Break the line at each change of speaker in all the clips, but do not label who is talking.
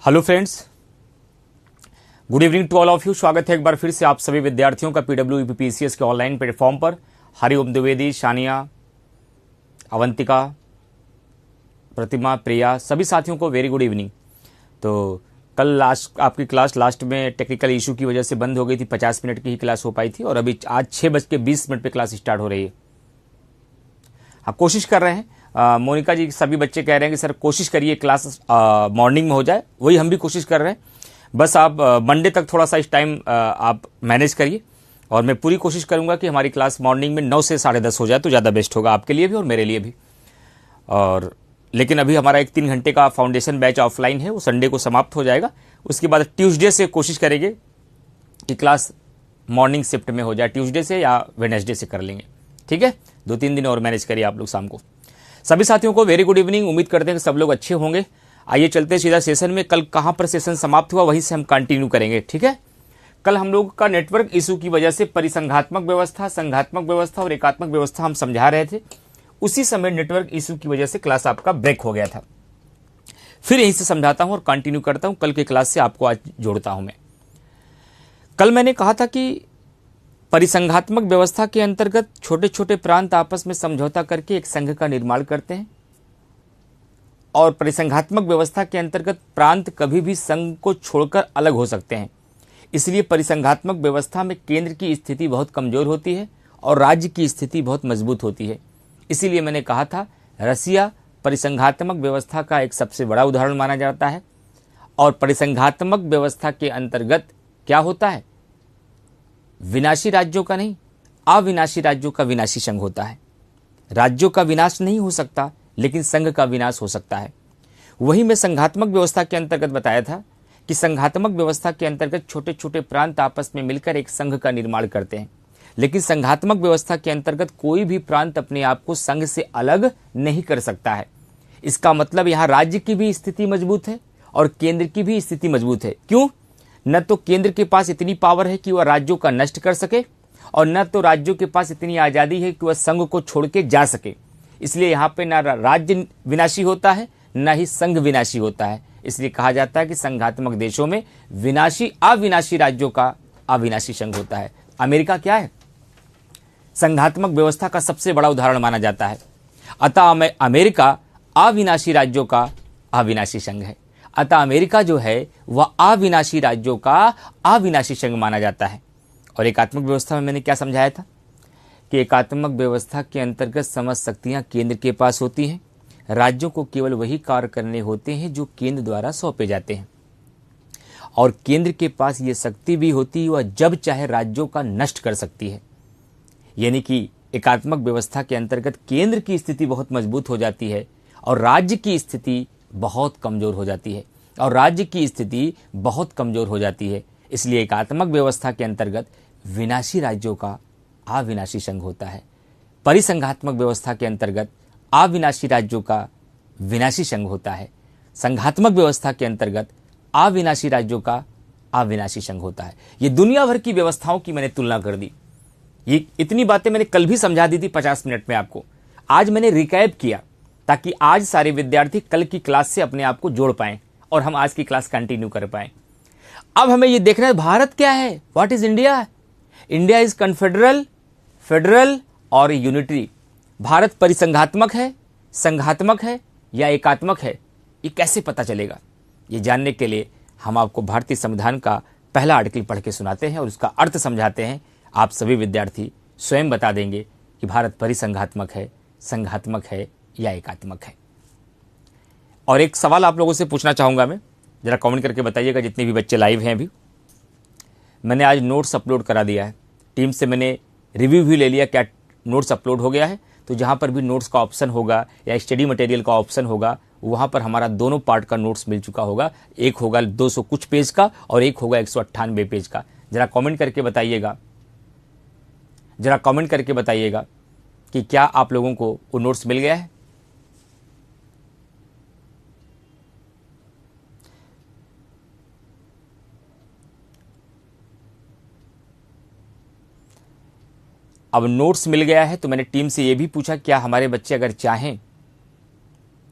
Hello friends, good evening to all of you. स्वागत है एक बार फिर से आप सभी विद्यार्थियों का PWPCS के ऑनलाइन प्लेटफॉर्म पर। हरिओम द्विवेदी, शानिया, अवंतिका, प्रतिमा, प्रिया, सभी साथियों को वेरी गुड इवनिंग। तो कल आपकी क्लास लास्ट में टेक्निकल इशू की वजह से बंद हो गई थी, 50 मिनट की ही क्लास हो पाई थी और अभी आज 6:20 पे क्लास स्टार्ट हो रही है। हाँ, कोशिश कर रहे हैं। मोनिका जी, सभी बच्चे कह रहे हैं कि सर कोशिश करिए क्लास मॉर्निंग में हो जाए, वही हम भी कोशिश कर रहे हैं। बस आप मंडे तक थोड़ा सा इस टाइम आप मैनेज करिए और मैं पूरी कोशिश करूंगा कि हमारी क्लास मॉर्निंग में 9 से 10:30 हो जाए तो ज़्यादा बेस्ट होगा आपके लिए भी और मेरे लिए भी। और लेकिन अभी हमारा एक 3 घंटे का फाउंडेशन बैच ऑफलाइन है, वो संडे को समाप्त हो जाएगा। उसके बाद ट्यूसडे से कोशिश करेंगे कि क्लास मॉर्निंग शिफ्ट में हो जाए, ट्यूसडे से या वेडनेसडे से कर लेंगे। ठीक है, 2-3 दिन और मैनेज करिए आप लोग शाम को। सभी साथियों को वेरी गुड इवनिंग। उम्मीद करते हैं कि सब लोग अच्छे होंगे। आइए चलते हैं सीधा सेशन में। कल कहां पर सेशन समाप्त हुआ वहीं से हम कंटिन्यू करेंगे। ठीक है, कल हम लोग का नेटवर्क इशू की वजह से परिसंघात्मक व्यवस्था, संघात्मक व्यवस्था और एकात्मक व्यवस्था हम समझा रहे थे। उसी समय नेटवर्क इशू की वजह से क्लास आपका ब्रेक हो गया था। फिर यहीं से समझाता हूं और कंटिन्यू करता हूं। कल की क्लास से आपको आज जोड़ता हूं मैं। कल मैंने कहा था कि परिसंघात्मक व्यवस्था के अंतर्गत छोटे छोटे प्रांत आपस में समझौता करके एक संघ का निर्माण करते हैं और परिसंघात्मक व्यवस्था के अंतर्गत प्रांत कभी भी संघ को छोड़कर अलग हो सकते हैं। इसलिए परिसंघात्मक व्यवस्था में केंद्र की स्थिति बहुत कमजोर होती है और राज्य की स्थिति बहुत मजबूत होती है। इसीलिए मैंने कहा था रसिया परिसंघात्मक व्यवस्था का एक सबसे बड़ा उदाहरण माना जाता है। और परिसंघात्मक व्यवस्था के अंतर्गत क्या होता है, विनाशी राज्यों का नहीं, अविनाशी राज्यों का विनाशी संघ होता है। राज्यों का विनाश नहीं हो सकता लेकिन संघ का विनाश हो सकता है। वही मैं संघात्मक व्यवस्था के अंतर्गत बताया था कि संघात्मक व्यवस्था के अंतर्गत छोटे छोटे प्रांत आपस में मिलकर एक संघ का निर्माण करते हैं, लेकिन संघात्मक व्यवस्था के अंतर्गत कोई भी प्रांत अपने आप को संघ से अलग नहीं कर सकता है। इसका मतलब यहां राज्य की भी स्थिति मजबूत है और केंद्र की भी स्थिति मजबूत है। क्यों? न तो केंद्र के पास इतनी पावर है कि वह राज्यों का नष्ट कर सके और न तो राज्यों के पास इतनी आजादी है कि वह संघ को छोड़ के जा सके। इसलिए यहाँ पे न राज्य विनाशी होता है न ही संघ विनाशी होता है। इसलिए कहा जाता है कि संघात्मक देशों में विनाशी अविनाशी राज्यों का अविनाशी संघ होता है। अमेरिका क्या है? संघात्मक व्यवस्था का सबसे बड़ा उदाहरण माना जाता है। अतः अमेरिका अविनाशी राज्यों का अविनाशी संघ है। अतः अमेरिका जो है वह अविनाशी राज्यों का अविनाशी संघ माना जाता है। और एकात्मक व्यवस्था में मैंने क्या समझाया था कि एकात्मक व्यवस्था के अंतर्गत समस्त शक्तियां केंद्र के पास होती हैं। राज्यों को केवल वही कार्य करने होते हैं जो केंद्र द्वारा सौंपे जाते हैं और केंद्र के पास ये शक्ति भी होती है, वह जब चाहे राज्यों का नष्ट कर सकती है। यानी कि एकात्मक व्यवस्था के अंतर्गत केंद्र की स्थिति बहुत मजबूत हो जाती है और राज्य की स्थिति बहुत कमजोर हो जाती है इसलिए एकात्मक व्यवस्था के अंतर्गत विनाशी राज्यों का अविनाशी संघ होता है। परिसंघात्मक व्यवस्था के अंतर्गत अविनाशी राज्यों का विनाशी संघ होता है। संघात्मक व्यवस्था के अंतर्गत अविनाशी राज्यों का अविनाशी संघ होता है। ये दुनिया भर की व्यवस्थाओं की मैंने तुलना कर दी। ये इतनी बातें मैंने कल भी समझा दी थी 50 मिनट में आपको। आज मैंने रिकैप किया ताकि आज सारे विद्यार्थी कल की क्लास से अपने आप को जोड़ पाएं और हम आज की क्लास कंटिन्यू कर पाएं। अब हमें यह देखना है भारत क्या है, what is India. India is confederal, federal और यूनिटरी। भारत परिसंघात्मक है, संघात्मक है या एकात्मक है, ये कैसे पता चलेगा? ये जानने के लिए हम आपको भारतीय संविधान का पहला आर्टिकल पढ़ के सुनाते हैं और उसका अर्थ समझाते हैं। आप सभी विद्यार्थी स्वयं बता देंगे कि भारत परिसंघात्मक है, संघात्मक है या एकात्मक है। और एक सवाल आप लोगों से पूछना चाहूंगा मैं, जरा कमेंट करके बताइएगा जितने भी बच्चे लाइव हैं। अभी मैंने आज नोट्स अपलोड करा दिया है, टीम से मैंने रिव्यू भी ले लिया, क्या नोट्स अपलोड हो गया है। तो जहां पर भी नोट्स का ऑप्शन होगा या स्टडी मटेरियल का ऑप्शन होगा वहां पर हमारा दोनों पार्ट का नोट्स मिल चुका होगा। एक होगा 200 कुछ पेज का और एक होगा 198 पेज का। जरा कमेंट करके बताइएगा कि क्या आप लोगों को वो नोट्स मिल गया है। अब नोट्स मिल गया है तो मैंने टीम से यह भी पूछा क्या हमारे बच्चे अगर चाहें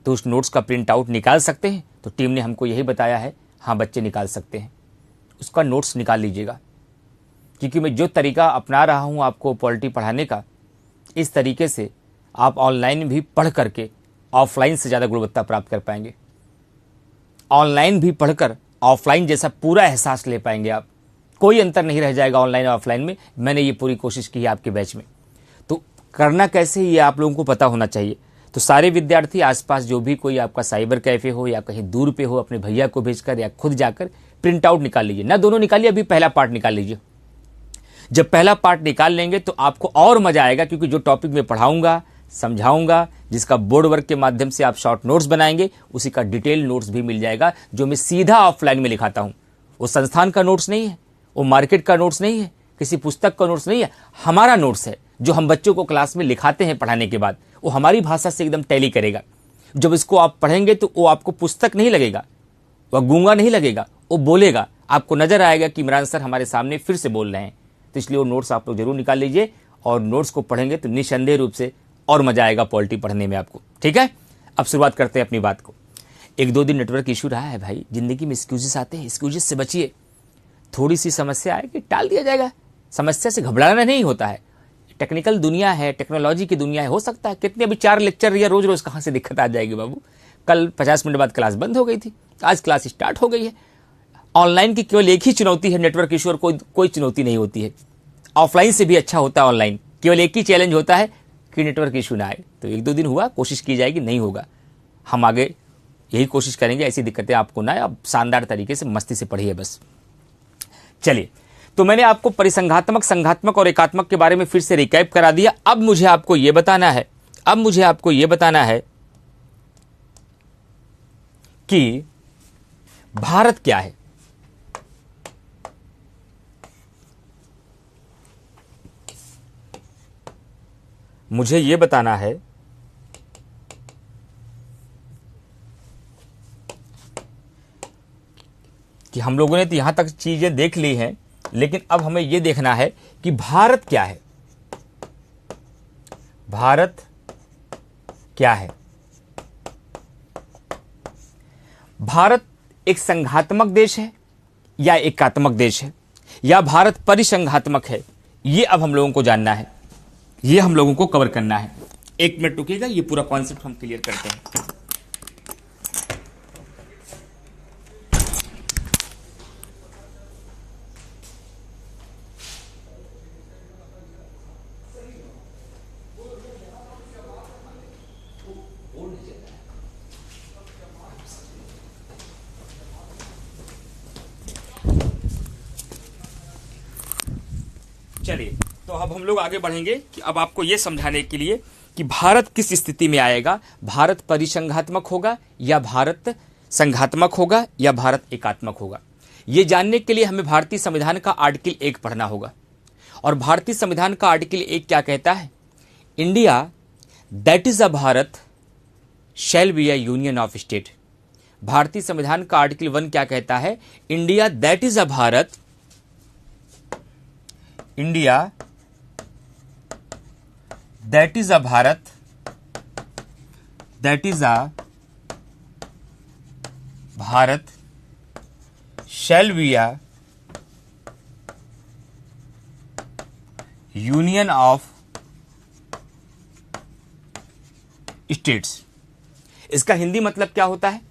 तो उस नोट्स का प्रिंट आउट निकाल सकते हैं। तो टीम ने हमको यही बताया है हाँ, बच्चे निकाल सकते हैं। उसका नोट्स निकाल लीजिएगा, क्योंकि मैं जो तरीका अपना रहा हूँ आपको पॉलिटी पढ़ाने का, इस तरीके से आप ऑनलाइन भी पढ़ करके ऑफलाइन से ज़्यादा गुणवत्ता प्राप्त कर पाएंगे। ऑनलाइन भी पढ़कर ऑफलाइन जैसा पूरा एहसास ले पाएंगे आप। कोई अंतर नहीं रह जाएगा ऑनलाइन और ऑफलाइन में। मैंने ये पूरी कोशिश की है आपके बैच में। तो करना कैसे, ये आप लोगों को पता होना चाहिए। तो सारे विद्यार्थी आसपास जो भी कोई आपका साइबर कैफे हो या कहीं दूर पे हो, अपने भैया को भेजकर या खुद जाकर प्रिंट आउट निकाल लीजिए। ना दोनों निकालिए, अभी पहला पार्ट निकाल लीजिए। जब पहला पार्ट निकाल लेंगे तो आपको और मजा आएगा, क्योंकि जो टॉपिक मैं पढ़ाऊंगा, समझाऊंगा, जिसका बोर्ड वर्क के माध्यम से आप शॉर्ट नोट्स बनाएंगे, उसी का डिटेल नोट्स भी मिल जाएगा, जो मैं सीधा ऑफलाइन में लिखाता हूं। वो संस्थान का नोट्स नहीं है, वो मार्केट का नोट्स नहीं है, किसी पुस्तक का नोट्स नहीं है, हमारा नोट्स है, जो हम बच्चों को क्लास में लिखाते हैं पढ़ाने के बाद। वो हमारी भाषा से एकदम टैली करेगा। जब इसको आप पढ़ेंगे तो वो आपको पुस्तक नहीं लगेगा, वह गूंगा नहीं लगेगा, वो बोलेगा। आपको नजर आएगा कि इमरान सर हमारे सामने फिर से बोल रहे हैं। तो इसलिए वो नोट्स आप लोग जरूर निकाल लीजिए, और नोट्स को पढ़ेंगे तो निसंदेह रूप से और मजा आएगा पॉलिटी पढ़ने में आपको। ठीक है, अब शुरुआत करते हैं अपनी बात को। 1-2 दिन नेटवर्क इशू रहा है भाई, जिंदगी में एक्सक्यूजेस आते हैं, एक्सक्यूजेस से बचिए। थोड़ी सी समस्या आएगी, टाल दिया जाएगा। समस्या से घबराना नहीं होता है। टेक्निकल दुनिया है, टेक्नोलॉजी की दुनिया है। हो सकता है कितने अभी 4 लेक्चर या रोज रोज कहाँ से दिक्कत आ जाएगी बाबू। कल 50 मिनट बाद क्लास बंद हो गई थी, आज क्लास स्टार्ट हो गई है। ऑनलाइन की केवल एक ही चुनौती है नेटवर्क इशू, और कोई चुनौती नहीं होती है। ऑफलाइन से भी अच्छा होता है ऑनलाइन। केवल एक ही चैलेंज होता है कि नेटवर्क इशू ना आए। तो 1-2 दिन हुआ, कोशिश की जाएगी, नहीं होगा हम आगे यही कोशिश करेंगे, ऐसी दिक्कतें आपको ना आए। अब शानदार तरीके से मस्ती से पढ़िए बस। चलिए, तो मैंने आपको परिसंघात्मक, संघात्मक और एकात्मक के बारे में फिर से रिकैप करा दिया। अब मुझे आपको यह बताना है कि भारत क्या है। मुझे यह बताना है कि हम लोगों ने तो यहां तक चीजें देख ली हैं, लेकिन अब हमें यह देखना है कि भारत क्या है। भारत क्या है? भारत एक संघात्मक देश है या एकात्मक देश है, या भारत परिसंघात्मक है? यह अब हम लोगों को जानना है, यह हम लोगों को कवर करना है। 1 मिनट रुकिएगा, यह पूरा कॉन्सेप्ट हम क्लियर करते हैं। चलिए, तो अब हम लोग आगे बढ़ेंगे कि अब आपको यह समझाने के लिए कि भारत किस स्थिति में आएगा। भारत परिसंघात्मक होगा या भारत संघात्मक होगा या भारत एकात्मक होगा। यह जानने के लिए हमें भारतीय संविधान का आर्टिकल 1 पढ़ना होगा। और भारतीय संविधान का आर्टिकल 1 क्या कहता है? India that is a Bharat shall be a union of state. भारतीय संविधान का आर्टिकल 1 क्या कहता है? India that is a Bharat, India that is a Bharat, that is a Bharat shall be a union of states. इसका हिंदी मतलब क्या होता है?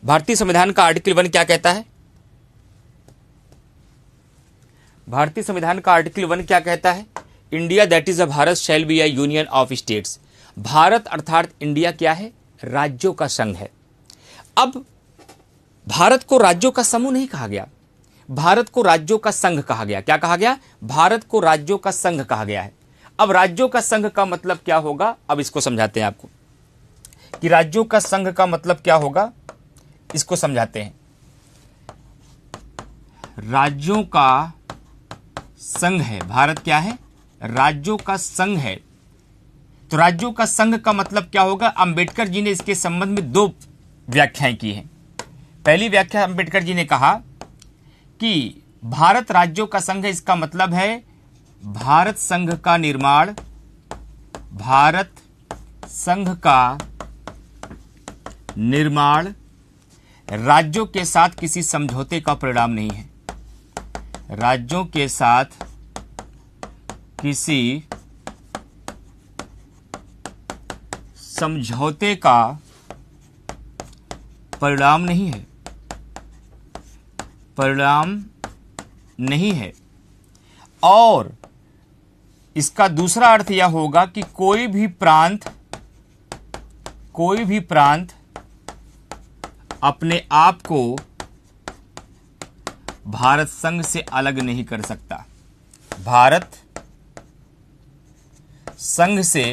भारतीय संविधान का आर्टिकल 1 क्या कहता है? भारतीय संविधान का आर्टिकल 1 क्या कहता है? India that is a Bharat shall be a union of states. Bharat अर्थात इंडिया क्या है? राज्यों का संघ है। अब भारत को राज्यों का समूह नहीं कहा गया, भारत को राज्यों का संघ कहा गया। क्या कहा गया? भारत को राज्यों का संघ कहा गया है। अब राज्यों का संघ का मतलब क्या होगा, अब इसको समझाते हैं आपको कि राज्यों का संघ का मतलब क्या होगा, इसको समझाते हैं। राज्यों का संघ है, भारत क्या है? राज्यों का संघ है। तो राज्यों का संघ का मतलब क्या होगा? अंबेडकर जी ने इसके संबंध में 2 व्याख्याएं की हैं। पहली व्याख्या अंबेडकर जी ने कहा कि भारत राज्यों का संघ है, इसका मतलब है भारत संघ का निर्माण, भारत संघ का निर्माण राज्यों के साथ किसी समझौते का परिणाम नहीं है। राज्यों के साथ किसी समझौते का परिणाम नहीं है, परिणाम नहीं है। और इसका दूसरा अर्थ यह होगा कि कोई भी प्रांत अपने आप को भारत संघ से अलग नहीं कर सकता, भारत संघ से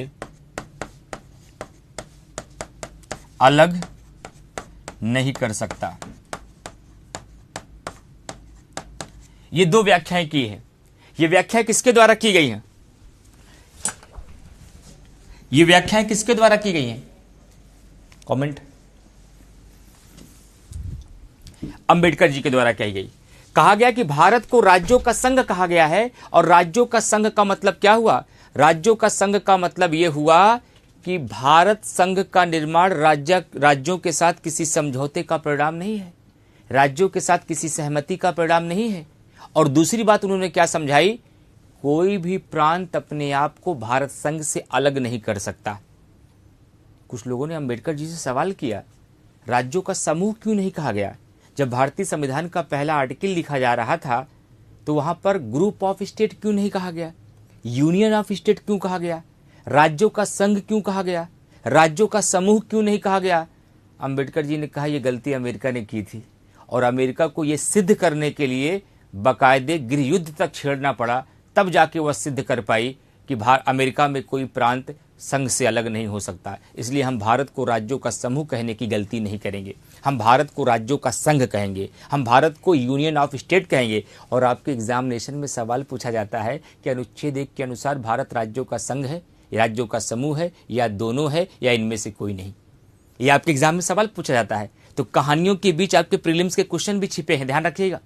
अलग नहीं कर सकता। ये दो व्याख्याएं की है। ये व्याख्या किसके द्वारा की गई है? ये व्याख्याएं किसके द्वारा की गई हैं? कमेंट। अंबेडकर जी के द्वारा की गई। कहा गया कि भारत को राज्यों का संघ कहा गया है, और राज्यों का संघ का मतलब क्या हुआ? राज्यों का संघ का मतलब यह हुआ कि भारत संघ का निर्माण राज्यों के साथ किसी समझौते का परिणाम नहीं है, राज्यों के साथ किसी सहमति का परिणाम नहीं है। और दूसरी बात उन्होंने क्या समझाई? कोई भी प्रांत अपने आप को भारत संघ से अलग नहीं कर सकता। कुछ लोगों ने अंबेडकर जी से सवाल किया, राज्यों का समूह क्यों नहीं कहा गया? जब भारतीय संविधान का पहला आर्टिकल लिखा जा रहा था तो वहां पर ग्रुप ऑफ स्टेट क्यों नहीं कहा गया? यूनियन ऑफ स्टेट क्यों कहा गया? राज्यों का संघ क्यों कहा गया? राज्यों का समूह क्यों नहीं कहा गया? अंबेडकर जी ने कहा यह गलती अमेरिका ने की थी, और अमेरिका को यह सिद्ध करने के लिए बाकायदे गृह युद्ध तक छेड़ना पड़ा, तब जाके वह सिद्ध कर पाई कि अमेरिका में कोई प्रांत संघ से अलग नहीं हो सकता। इसलिए हम भारत को राज्यों का समूह कहने की गलती नहीं करेंगे, हम भारत को राज्यों का संघ कहेंगे, हम भारत को यूनियन ऑफ स्टेट कहेंगे। और आपके एग्जामिनेशन में सवाल पूछा जाता है कि अनुच्छेद 1 के अनुसार भारत राज्यों का संघ है, राज्यों का समूह है, या दोनों है, या इनमें से कोई नहीं। ये आपके एग्जाम में सवाल पूछा जाता है। तो कहानियों के बीच आपके प्रीलिम्स के क्वेश्चन भी छिपे हैं, ध्यान रखिएगा।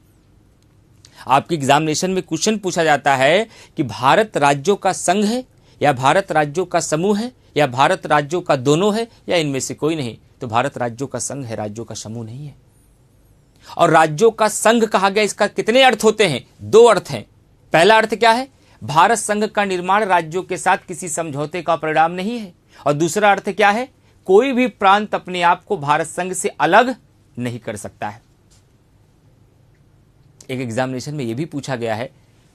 आपके एग्जामिनेशन में क्वेश्चन पूछा जाता है कि भारत राज्यों का संघ है, या भारत राज्यों का समूह है, या भारत राज्यों का दोनों है, या इनमें से कोई नहीं। तो भारत राज्यों का संघ है, राज्यों का समूह नहीं है। और राज्यों का संघ कहा गया, इसका कितने अर्थ होते हैं? 2 अर्थ हैं। पहला अर्थ क्या है? भारत संघ का निर्माण राज्यों के साथ किसी समझौते का परिणाम नहीं है। और दूसरा अर्थ क्या है? कोई भी प्रांत अपने आप को भारत संघ से अलग नहीं कर सकता है। एक एग्जामिनेशन में यह भी पूछा गया है,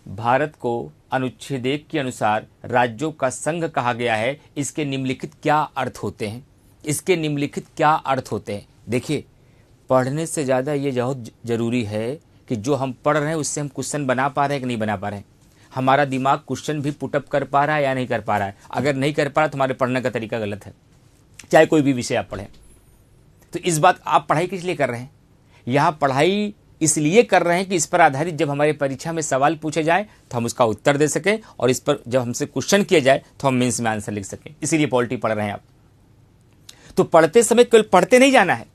भारत को अनुच्छेद 1 के अनुसार राज्यों का संघ कहा गया है, इसके निम्नलिखित क्या अर्थ होते हैं? इसके निम्नलिखित क्या अर्थ होते हैं? देखिए, पढ़ने से ज़्यादा ये बहुत जरूरी है कि जो हम पढ़ रहे हैं उससे हम क्वेश्चन बना पा रहे हैं कि नहीं बना पा रहे हैं। हमारा दिमाग क्वेश्चन भी पुटअप कर पा रहा है या नहीं कर पा रहा है। अगर नहीं कर पा रहा तो हमारे पढ़ने का तरीका गलत है, चाहे कोई भी विषय आप पढ़ें। तो इस बात आप पढ़ाई किस लिए कर रहे हैं? यहाँ पढ़ाई इसलिए कर रहे हैं कि इस पर आधारित जब हमारे परीक्षा में सवाल पूछे जाए तो हम उसका उत्तर दे सकें, और इस पर जब हमसे क्वेश्चन किया जाए तो हम मेंस में आंसर लिख सकें। इसीलिए पॉलिटी पढ़ रहे हैं आप। तो पढ़ते समय केवल पढ़ते नहीं जाना है,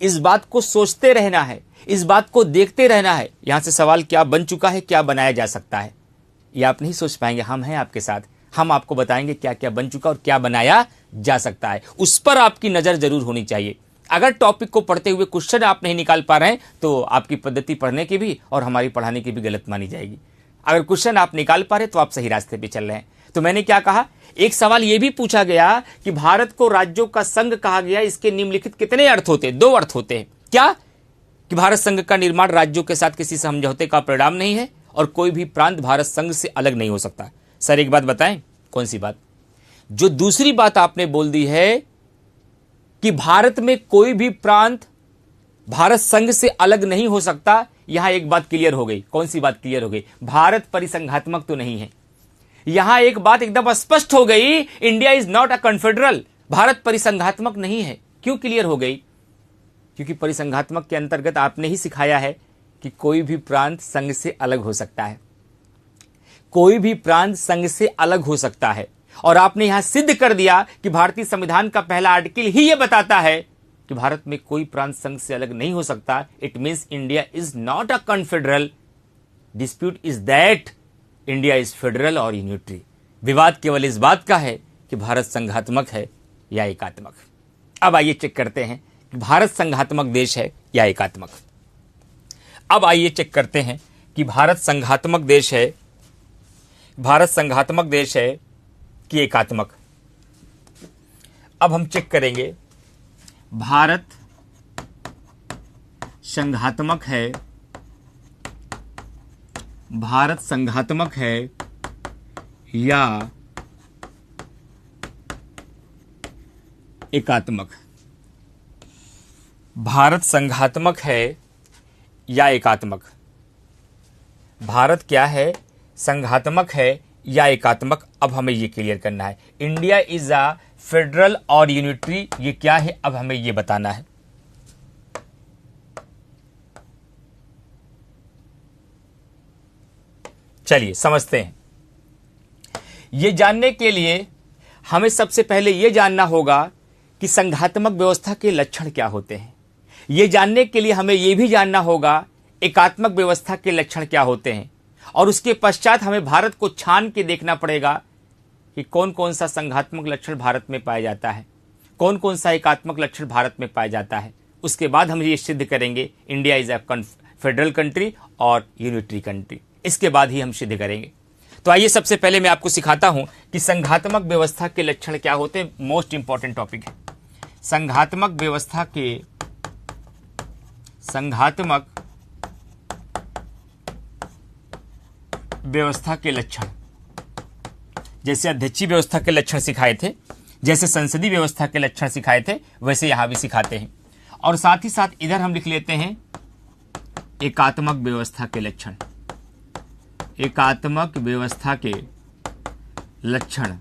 इस बात को सोचते रहना है, इस बात को देखते रहना है, यहां से सवाल क्या बन चुका है, क्या बनाया जा सकता है। ये आप नहीं सोच पाएंगे, हम हैं आपके साथ, हम आपको बताएंगे क्या क्या बन चुका और क्या बनाया जा सकता है। उस पर आपकी नजर जरूर होनी चाहिए। अगर टॉपिक को पढ़ते हुए क्वेश्चन आप नहीं निकाल पा रहे हैं तो आपकी पद्धति पढ़ने की भी और हमारी पढ़ाने की भी गलत मानी जाएगी। अगर क्वेश्चन आप निकाल पा रहे तो आप सही रास्ते पे चल रहे हैं। तो मैंने क्या कहा, एक सवाल यह भी पूछा गया कि भारत को राज्यों का संघ कहा गया, इसके निम्नलिखित कितने अर्थ होते हैं? 2 अर्थ होते हैं। क्या? कि भारत संघ का निर्माण राज्यों के साथ किसी समझौते का परिणाम नहीं है, और कोई भी प्रांत भारत संघ से अलग नहीं हो सकता। सर एक बात बताएं, कौन सी बात? जो दूसरी बात आपने बोल दी है कि भारत में कोई भी प्रांत भारत संघ से अलग नहीं हो सकता, यहां एक बात क्लियर हो गई। कौन सी बात क्लियर हो गई? भारत परिसंघात्मक तो नहीं है। यहां एक बात एकदम स्पष्ट हो गई, India is not a confederal. भारत परिसंघात्मक नहीं है। क्यों क्लियर हो गई? क्योंकि परिसंघात्मक के अंतर्गत आपने ही सिखाया है कि कोई भी प्रांत संघ से अलग हो सकता है, कोई भी प्रांत संघ से अलग हो सकता है। और आपने यहां सिद्ध कर दिया कि भारतीय संविधान का पहला आर्टिकल ही यह बताता है कि भारत में कोई प्रांत संघ से अलग नहीं हो सकता। It means India is not a confederal. Dispute is that India is federal और यूनिटरी। विवाद केवल इस बात का है कि भारत संघात्मक है या एकात्मक। अब आइए चेक करते हैं भारत संघात्मक देश है या एकात्मक। अब आइए चेक करते हैं कि भारत संघात्मक देश है, भारत संघात्मक देश है कि एकात्मक। अब हम चेक करेंगे भारत संघात्मक है, भारत संघात्मक है या एकात्मक। भारत संघात्मक है या एकात्मक। भारत क्या है, संघात्मक है या एकात्मक। अब हमें ये क्लियर करना है। इंडिया इज अ फेडरल और यूनिटरी, ये क्या है अब हमें ये बताना है। चलिए समझते हैं। ये जानने के लिए हमें सबसे पहले ये जानना होगा कि संघात्मक व्यवस्था के लक्षण क्या होते हैं। ये जानने के लिए हमें ये भी जानना होगा एकात्मक व्यवस्था के लक्षण क्या होते हैं, और उसके पश्चात हमें भारत को छान के देखना पड़ेगा कि कौन कौन सा संघात्मक लक्षण भारत में पाया जाता है, कौन कौन सा एकात्मक लक्षण भारत में पाया जाता है। उसके बाद हम ये सिद्ध करेंगे India is a federal country और यूनिटरी कंट्री। इसके बाद ही हम सिद्ध करेंगे। तो आइए सबसे पहले मैं आपको सिखाता हूं कि संघात्मक व्यवस्था के लक्षण क्या होते हैं। मोस्ट इंपॉर्टेंट टॉपिक है संघात्मक व्यवस्था के, संघात्मक व्यवस्था के लक्षण। जैसे अध्यक्षीय व्यवस्था के लक्षण सिखाए थे, जैसे संसदीय व्यवस्था के लक्षण सिखाए थे, वैसे यहां भी सिखाते हैं। और साथ ही साथ इधर हम लिख लेते हैं एकात्मक व्यवस्था के लक्षण, एकात्मक व्यवस्था के लक्षण।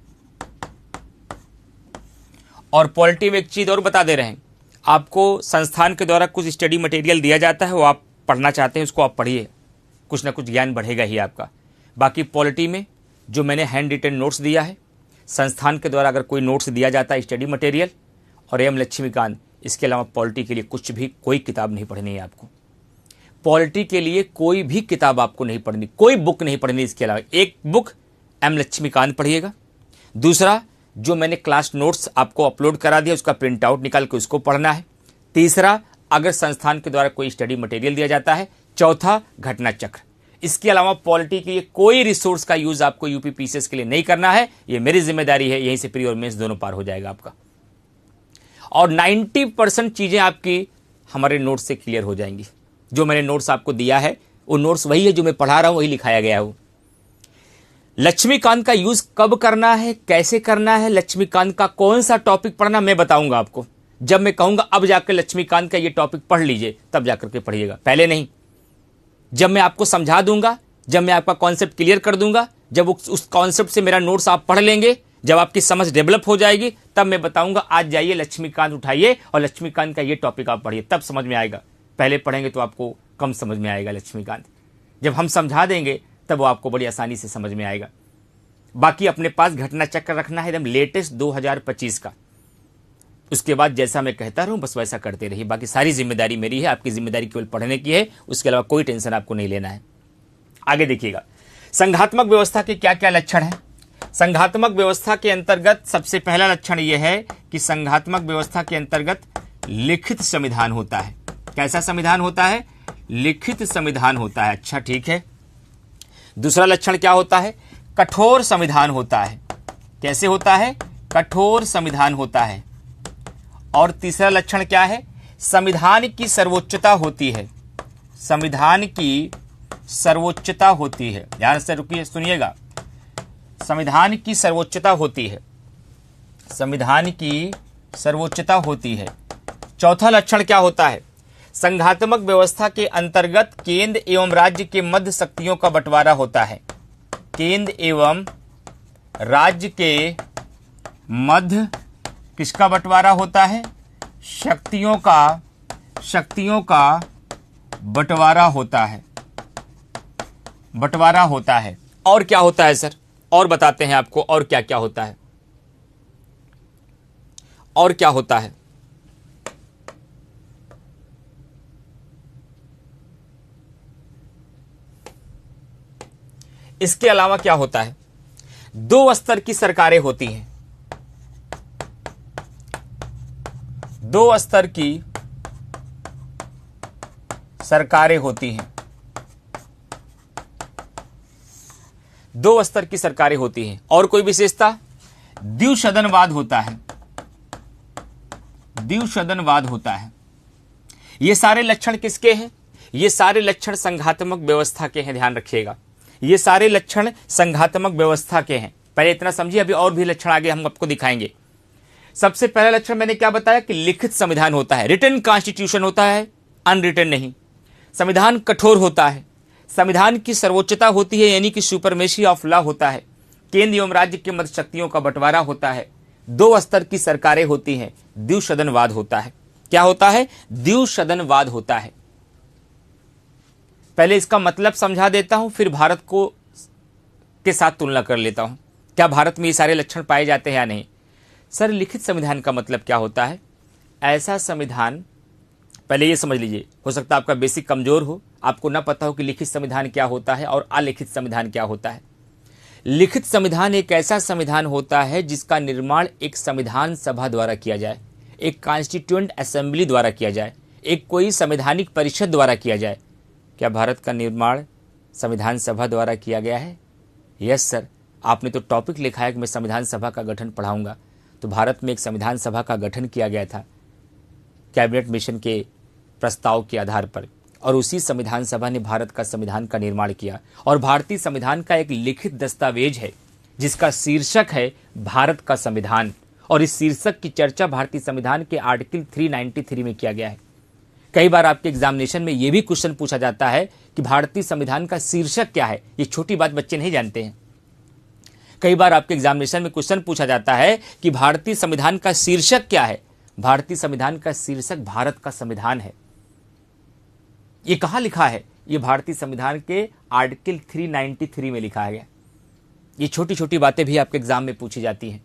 और पॉलिटी में एक चीज और बता दे रहे हैं, आपको संस्थान के द्वारा कुछ स्टडी मटेरियल दिया जाता है, वो आप पढ़ना चाहते हैं उसको आप पढ़िए, कुछ ना कुछ ज्ञान बढ़ेगा ही आपका। बाकी पॉलिटी में जो मैंने हैंड रिटन नोट्स दिया है, संस्थान के द्वारा अगर कोई नोट्स दिया जाता है स्टडी मटेरियल, और एम लक्ष्मीकांत, इसके अलावा पॉलिटी के लिए कुछ भी कोई किताब नहीं पढ़नी है आपको। पॉलिटी के लिए कोई भी किताब आपको नहीं पढ़नी, कोई बुक नहीं पढ़नी। इसके अलावा एक बुक एम लक्ष्मीकांत पढ़िएगा, दूसरा जो मैंने क्लास नोट्स आपको अपलोड करा दिया उसका प्रिंट आउट निकाल के उसको पढ़ना है, तीसरा अगर संस्थान के द्वारा कोई स्टडी मटेरियल दिया जाता है, चौथा घटना चक्र। इसके अलावा पॉलिटी के लिए कोई रिसोर्स का यूज आपको यूपी पीसीएस के लिए नहीं करना है। ये मेरी जिम्मेदारी है, यहीं से प्री और मेंस दोनों पार हो जाएगा आपका। और 90% चीजें आपकी हमारे नोट्स से क्लियर हो जाएंगी। जो मैंने नोट्स आपको दिया है वो नोट्स वही है, जो मैं पढ़ा रहा हूं वही लिखाया गया है। लक्ष्मीकांत का यूज कब करना है, कैसे करना है, लक्ष्मीकांत का कौन सा टॉपिक पढ़ना मैं बताऊंगा आपको। जब मैं कहूंगा अब जाकर लक्ष्मीकांत का ये टॉपिक पढ़ लीजिए, तब जाकर के पढ़िएगा, पहले नहीं। जब मैं आपको समझा दूंगा, जब मैं आपका कॉन्सेप्ट क्लियर कर दूंगा, जब उस कॉन्सेप्ट से मेरा नोट्स आप पढ़ लेंगे, जब आपकी समझ डेवलप हो जाएगी, तब मैं बताऊंगा आज जाइए लक्ष्मीकांत उठाइए और लक्ष्मीकांत का ये टॉपिक आप पढ़िए, तब समझ में आएगा। पहले पढ़ेंगे तो आपको कम समझ में आएगा लक्ष्मीकांत। जब हम समझा देंगे तब वो आपको बड़ी आसानी से समझ में आएगा। बाकी अपने पास घटना चक्र रखना है एकदम लेटेस्ट 2025 का। उसके बाद जैसा मैं कहता रहूं बस वैसा करते रहिए। बाकी सारी जिम्मेदारी मेरी है, आपकी जिम्मेदारी केवल पढ़ने की है, उसके अलावा कोई टेंशन आपको नहीं लेना है। आगे देखिएगा संघात्मक व्यवस्था के क्या क्या लक्षण हैं। संघात्मक व्यवस्था के अंतर्गत सबसे पहला लक्षण यह है कि संघात्मक व्यवस्था के अंतर्गत लिखित संविधान होता है। कैसा संविधान होता है? लिखित संविधान होता है। अच्छा ठीक है। दूसरा लक्षण क्या होता है? कठोर संविधान होता है। कैसे होता है? कठोर संविधान होता है। और तीसरा लक्षण क्या है? संविधान की सर्वोच्चता होती है। संविधान की सर्वोच्चता होती है। ध्यान से रुकिए, सुनिएगा। संविधान की सर्वोच्चता होती है। संविधान की सर्वोच्चता होती है। चौथा लक्षण क्या होता है? संघात्मक व्यवस्था के अंतर्गत केंद्र एवं राज्य के मध्य शक्तियों का बंटवारा होता है। केंद्र एवं राज्य के मध्य किसका बंटवारा होता है? शक्तियों का बंटवारा होता है। बंटवारा होता है। और क्या होता है सर? और बताते हैं आपको और क्या क्या होता है। और क्या होता है? इसके अलावा क्या होता है? दो स्तर की सरकारें होती हैं। दो स्तर की सरकारें होती हैं, 2 स्तर की सरकारें होती हैं। और कोई विशेषता? द्विसदनवाद होता है, द्विसदनवाद होता है। ये सारे लक्षण किसके हैं? ये सारे लक्षण संघात्मक व्यवस्था के हैं, ध्यान रखिएगा। ये सारे लक्षण संघात्मक व्यवस्था के हैं। पहले इतना समझिए, अभी और भी लक्षण आगे हम आपको दिखाएंगे। सबसे पहला लक्षण मैंने क्या बताया कि लिखित संविधान होता है, रिटन कॉन्स्टिट्यूशन होता है, अनरिटन नहीं। संविधान कठोर होता है, संविधान की सर्वोच्चता होती है, यानी कि सुपरमेसी ऑफ लॉ होता है। केंद्र एवं राज्य के मध्य शक्तियों का बंटवारा होता है, 2 स्तर की सरकारें होती हैं, द्विसदनवाद होता है। क्या होता है? द्विसदनवाद होता है। पहले इसका मतलब समझा देता हूं, फिर भारत को के साथ तुलना कर लेता हूं। क्या भारत में ये सारे लक्षण पाए जाते हैं या नहीं? सर, लिखित संविधान का मतलब क्या होता है? ऐसा संविधान, पहले ये समझ लीजिए, हो सकता है आपका बेसिक कमजोर हो, आपको ना पता हो कि लिखित संविधान क्या होता है और अलिखित संविधान क्या होता है। लिखित संविधान एक ऐसा संविधान होता है जिसका निर्माण एक संविधान सभा द्वारा किया जाए, एक कॉन्स्टिट्यूएंट असेंबली द्वारा किया जाए, एक कोई संवैधानिक परिषद द्वारा किया जाए। क्या भारत का निर्माण संविधान सभा द्वारा किया गया है? Yes sir. आपने तो टॉपिक लिखा है कि मैं संविधान सभा का गठन पढ़ाऊंगा, तो भारत में एक संविधान सभा का गठन किया गया था कैबिनेट मिशन के प्रस्ताव के आधार पर, और उसी संविधान सभा ने भारत का संविधान का निर्माण किया। और भारतीय संविधान का एक लिखित दस्तावेज है जिसका शीर्षक है भारत का संविधान, और इस शीर्षक की चर्चा भारतीय संविधान के आर्टिकल 393 में किया गया है। कई बार आपके एग्जामिनेशन में यह भी क्वेश्चन पूछा जाता है कि भारतीय संविधान का शीर्षक क्या है। ये छोटी बात बच्चे नहीं जानते हैं। कई बार आपके एग्जामिनेशन में क्वेश्चन पूछा जाता है कि भारतीय संविधान का शीर्षक क्या है। भारतीय संविधान का शीर्षक भारत का संविधान है। ये कहां लिखा है? ये भारतीय संविधान के आर्टिकल 393 में लिखा गया। ये छोटी छोटी बातें भी आपके एग्जाम में पूछी जाती हैं।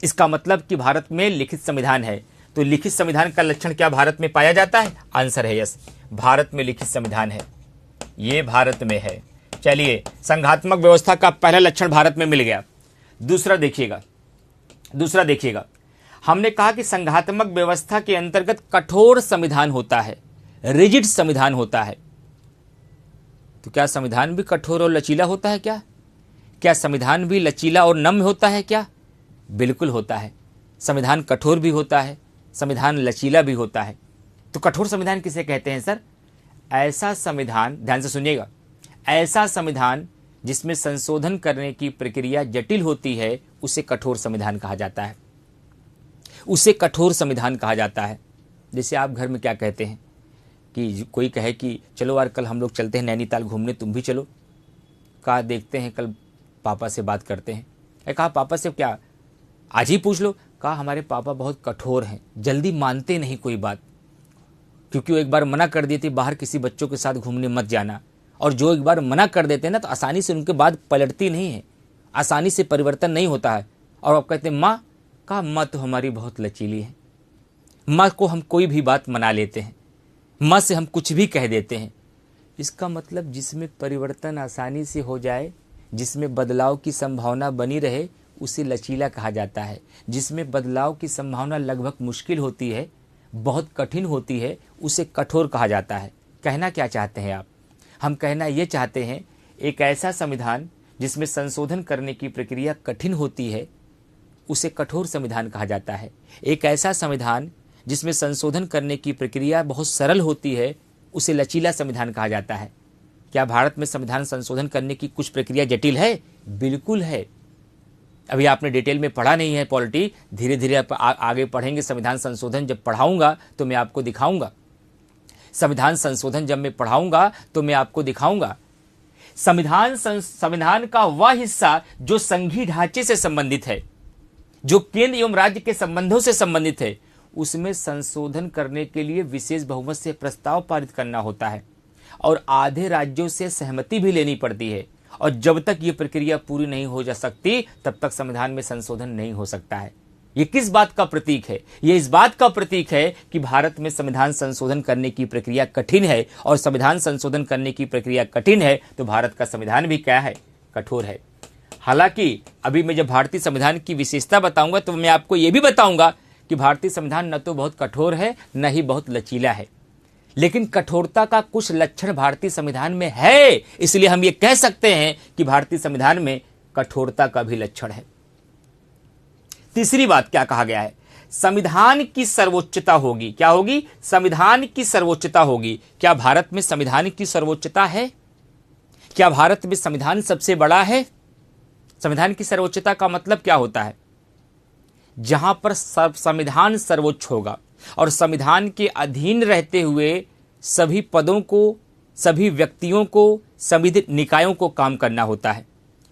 इसका मतलब कि भारत में लिखित संविधान है। तो लिखित संविधान का लक्षण क्या भारत में पाया जाता है? आंसर है यस, भारत में लिखित संविधान है, ये भारत में है। चलिए, संघात्मक व्यवस्था का पहला लक्षण भारत में मिल गया। दूसरा देखिएगा, हमने कहा कि संघात्मक व्यवस्था के अंतर्गत कठोर संविधान होता है, रिजिड संविधान होता है। तो क्या संविधान भी कठोर और लचीला होता है? क्या संविधान भी लचीला और नम्य होता है? क्या बिल्कुल होता है। संविधान कठोर भी होता है, संविधान लचीला भी होता है। तो कठोर संविधान किसे कहते हैं सर? ऐसा संविधान, ध्यान से सुनिएगा, ऐसा संविधान जिसमें संशोधन करने की प्रक्रिया जटिल होती है, उसे कठोर संविधान कहा जाता है। उसे कठोर संविधान कहा जाता है। जैसे आप घर में क्या कहते हैं कि कोई कहे कि चलो यार कल हम लोग चलते हैं नैनीताल घूमने, तुम भी चलो। कहा देखते हैं, कल पापा से बात करते हैं। कहा पापा से क्या, आज ही पूछ लो। कहा हमारे पापा बहुत कठोर हैं, जल्दी मानते नहीं कोई बात, क्योंकि वो एक बार मना कर दिए थे बाहर किसी बच्चों के साथ घूमने मत जाना। और जो एक बार मना कर देते हैं ना, तो आसानी से उनके बात पलटती नहीं है, आसानी से परिवर्तन नहीं होता है। और आप कहते हैं माँ, कहा माँ तो हमारी बहुत लचीली है, माँ को हम कोई भी बात मना लेते हैं, माँ से हम कुछ भी कह देते हैं। इसका मतलब जिसमें परिवर्तन आसानी से हो जाए, जिसमें बदलाव की संभावना बनी रहे, उसे लचीला कहा जाता है। जिसमें बदलाव की संभावना लगभग मुश्किल होती है, बहुत कठिन होती है, उसे कठोर कहा जाता है। कहना क्या चाहते हैं आप? हम कहना ये चाहते हैं, एक ऐसा संविधान जिसमें संशोधन करने की प्रक्रिया कठिन होती है, उसे कठोर संविधान कहा जाता है। एक ऐसा संविधान जिसमें संशोधन करने की प्रक्रिया बहुत सरल होती है, उसे लचीला संविधान कहा जाता है। क्या भारत में संविधान संशोधन करने की कुछ प्रक्रिया जटिल है? बिल्कुल है। अभी आपने डिटेल में पढ़ा नहीं है पॉलिटी, धीरे धीरे आप आगे पढ़ेंगे। संविधान संशोधन जब पढ़ाऊंगा तो मैं आपको दिखाऊंगा। संविधान संशोधन जब मैं पढ़ाऊंगा तो मैं आपको दिखाऊंगा। संविधान का वह हिस्सा जो संघीय ढांचे से संबंधित है, जो केंद्र एवं राज्य के संबंधों से संबंधित है, उसमें संशोधन करने के लिए विशेष बहुमत से प्रस्ताव पारित करना होता है और आधे राज्यों से सहमति भी लेनी पड़ती है। और जब तक ये प्रक्रिया पूरी नहीं हो जा सकती, तब तक संविधान में संशोधन नहीं हो सकता है। ये किस बात का प्रतीक है? ये इस बात का प्रतीक है कि भारत में संविधान संशोधन करने की प्रक्रिया कठिन है, और संविधान संशोधन करने की प्रक्रिया कठिन है तो भारत का संविधान भी क्या है? कठोर है। हालांकि अभी मैं जब भारतीय संविधान की विशेषता बताऊंगा तो मैं आपको यह भी बताऊंगा कि भारतीय संविधान न तो बहुत कठोर है, न ही बहुत लचीला है। लेकिन कठोरता का कुछ लक्षण भारतीय संविधान में है, इसलिए हम ये कह सकते हैं कि भारतीय संविधान में कठोरता का भी लक्षण है। तीसरी बात क्या कहा गया है? संविधान की सर्वोच्चता होगी। क्या होगी? संविधान की सर्वोच्चता होगी। क्या भारत में संविधान की सर्वोच्चता है? क्या भारत में संविधान सबसे बड़ा है? संविधान की सर्वोच्चता का मतलब क्या होता है? जहां पर संविधान सर्वोच्च होगा और संविधान के अधीन रहते हुए सभी पदों को, सभी व्यक्तियों को, संविधिक निकायों को काम करना होता है।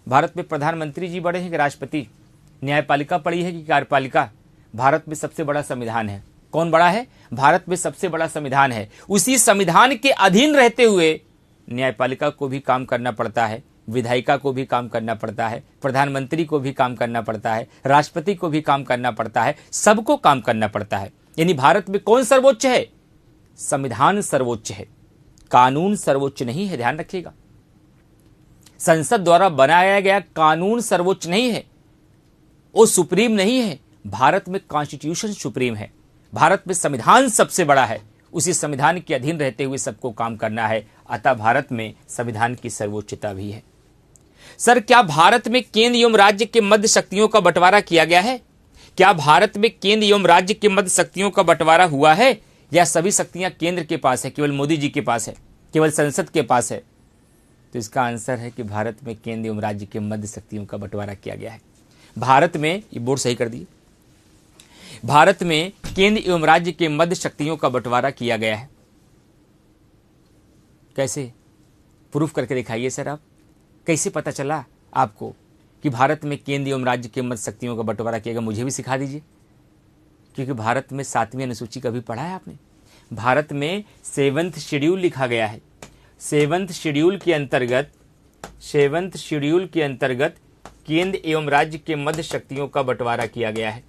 भारत में प्रधानमंत्री जी बड़े हैं कि राष्ट्रपति? न्यायपालिका बड़ी है कि कार्यपालिका? भारत में सबसे बड़ा संविधान है। कौन बड़ा है? भारत में सबसे बड़ा संविधान है। उसी संविधान के अधीन रहते हुए न्यायपालिका को भी काम करना पड़ता है, विधायिका को भी काम करना पड़ता है, प्रधानमंत्री को भी काम करना पड़ता है, राष्ट्रपति को भी काम करना पड़ता है, सबको काम करना पड़ता है। यानी भारत में कौन सर्वोच्च है? संविधान सर्वोच्च है, कानून सर्वोच्च नहीं है। ध्यान रखिएगा, संसद द्वारा बनाया गया कानून सर्वोच्च नहीं है, वो सुप्रीम नहीं है। भारत में कॉन्स्टिट्यूशन सुप्रीम है। भारत में संविधान सबसे बड़ा है, उसी संविधान के अधीन रहते हुए सबको काम करना है। अतः भारत में संविधान की सर्वोच्चता भी है। सर, क्या भारत में केंद्र एवं राज्य के मध्य शक्तियों का बंटवारा किया गया है? क्या भारत में केंद्र एवं राज्य के मध्य शक्तियों का बंटवारा हुआ है, या सभी शक्तियां केंद्र के पास है, केवल मोदी जी के पास है, केवल संसद के पास है? तो इसका आंसर है कि भारत में केंद्र एवं राज्य के मध्य शक्तियों का बंटवारा किया गया है। भारत में, ये बोर्ड सही कर दिए, भारत में केंद्र एवं राज्य के मध्य शक्तियों का बंटवारा किया गया है। कैसे? प्रूफ करके दिखाइए सर। आप कैसे पता चला आपको कि भारत में केंद्र एवं राज्य के मध्य शक्तियों का बंटवारा किया गया? मुझे भी सिखा दीजिए, क्योंकि भारत में 7वीं अनुसूची कभी पढ़ा है आपने? भारत में 7th शेड्यूल लिखा गया है। 7th शेड्यूल के अंतर्गत केंद्र एवं राज्य के मध्य शक्तियों का बंटवारा किया गया है।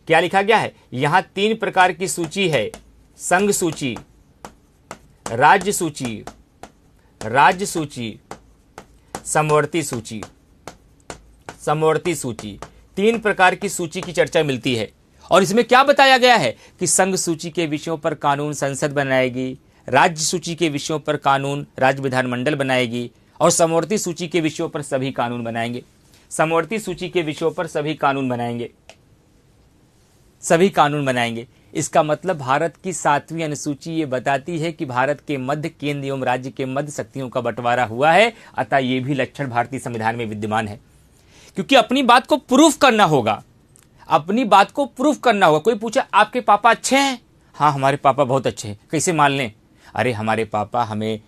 क्या लिखा गया है? यहां 3 प्रकार की सूची है: संघ सूची, राज्य सूची, समवर्ती सूची। 3 प्रकार की सूची की चर्चा मिलती है। और इसमें क्या बताया गया है कि संघ सूची के विषयों पर कानून संसद बनाएगी, राज्य सूची के विषयों पर कानून राज्य विधानमंडल बनाएगी, और समवर्ती सूची के विषयों पर सभी कानून बनाएंगे। समवर्ती सूची के विषयों पर सभी कानून बनाएंगे। इसका मतलब भारत की 7वीं अनुसूची ये बताती है कि भारत के मध्य केंद्र एवं राज्य के मध्य शक्तियों का बंटवारा हुआ है। अतः ये भी लक्षण भारतीय संविधान में विद्यमान है, क्योंकि अपनी बात को प्रूफ करना होगा। कोई पूछा आपके पापा अच्छे हैं? हाँ, हमारे पापा बहुत अच्छे हैं। कैसे मान लें? अरे हमारे पापा हमें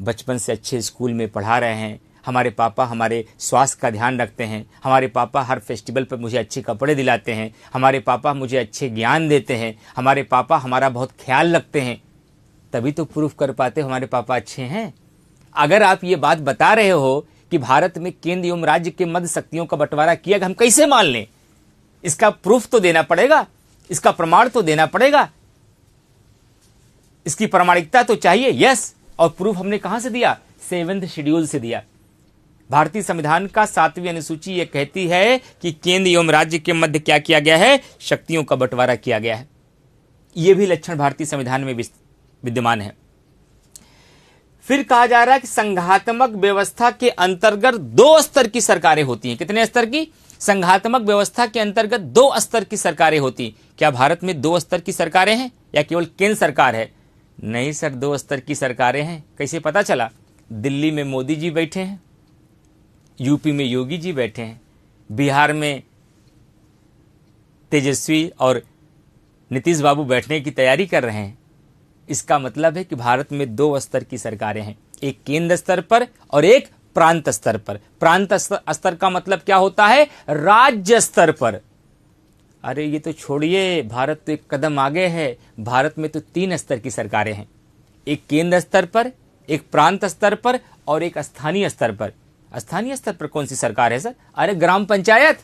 बचपन से अच्छे स्कूल में पढ़ा रहे हैं, हमारे पापा हमारे स्वास्थ्य का ध्यान रखते हैं, हमारे पापा हर फेस्टिवल पर मुझे अच्छे कपड़े दिलाते हैं, हमारे पापा मुझे अच्छे ज्ञान देते हैं, हमारे पापा हमारा बहुत ख्याल रखते हैं। तभी तो प्रूफ कर पाते हमारे पापा अच्छे हैं। अगर आप ये बात बता रहे हो कि भारत में केंद्र एवं राज्य के मध्य शक्तियों का बंटवारा किया गया, हम कैसे मान लें? इसका प्रूफ तो देना पड़ेगा, इसका प्रमाण तो देना पड़ेगा, इसकी प्रामाणिकता तो चाहिए। यस, और प्रूफ हमने कहां से दिया? 7th शेड्यूल से दिया। भारतीय संविधान का 7वीं अनुसूची यह कहती है कि केंद्र एवं राज्य के मध्य क्या किया गया है? शक्तियों का बंटवारा किया गया है। यह भी लक्षण भारतीय संविधान में विद्यमान है। फिर कहा जा रहा है कि संघात्मक व्यवस्था के अंतर्गत 2 स्तर की सरकारें होती हैं। कितने स्तर की? संघात्मक व्यवस्था के अंतर्गत 2 स्तर की सरकारें होती। क्या भारत में 2 स्तर की सरकारें हैं या केवल केंद्र सरकार है? नहीं सर, 2 स्तर की सरकारें हैं। कैसे पता चला? दिल्ली में मोदी जी बैठे हैं, यूपी में योगी जी बैठे हैं, बिहार में तेजस्वी और नीतीश बाबू बैठने की तैयारी कर रहे हैं। इसका मतलब है कि भारत में 2 स्तर की सरकारें हैं, एक केंद्र स्तर पर और एक प्रांत स्तर पर। प्रांत स्तर का मतलब क्या होता है? राज्य स्तर पर। अरे ये तो छोड़िए, भारत तो एक कदम आगे है। भारत में तो 3 स्तर की सरकारें हैं, एक केंद्र स्तर पर, एक प्रांत स्तर पर और एक स्थानीय स्तर पर। स्थानीय स्तर पर कौन सी सरकार है सर? अरे ग्राम पंचायत,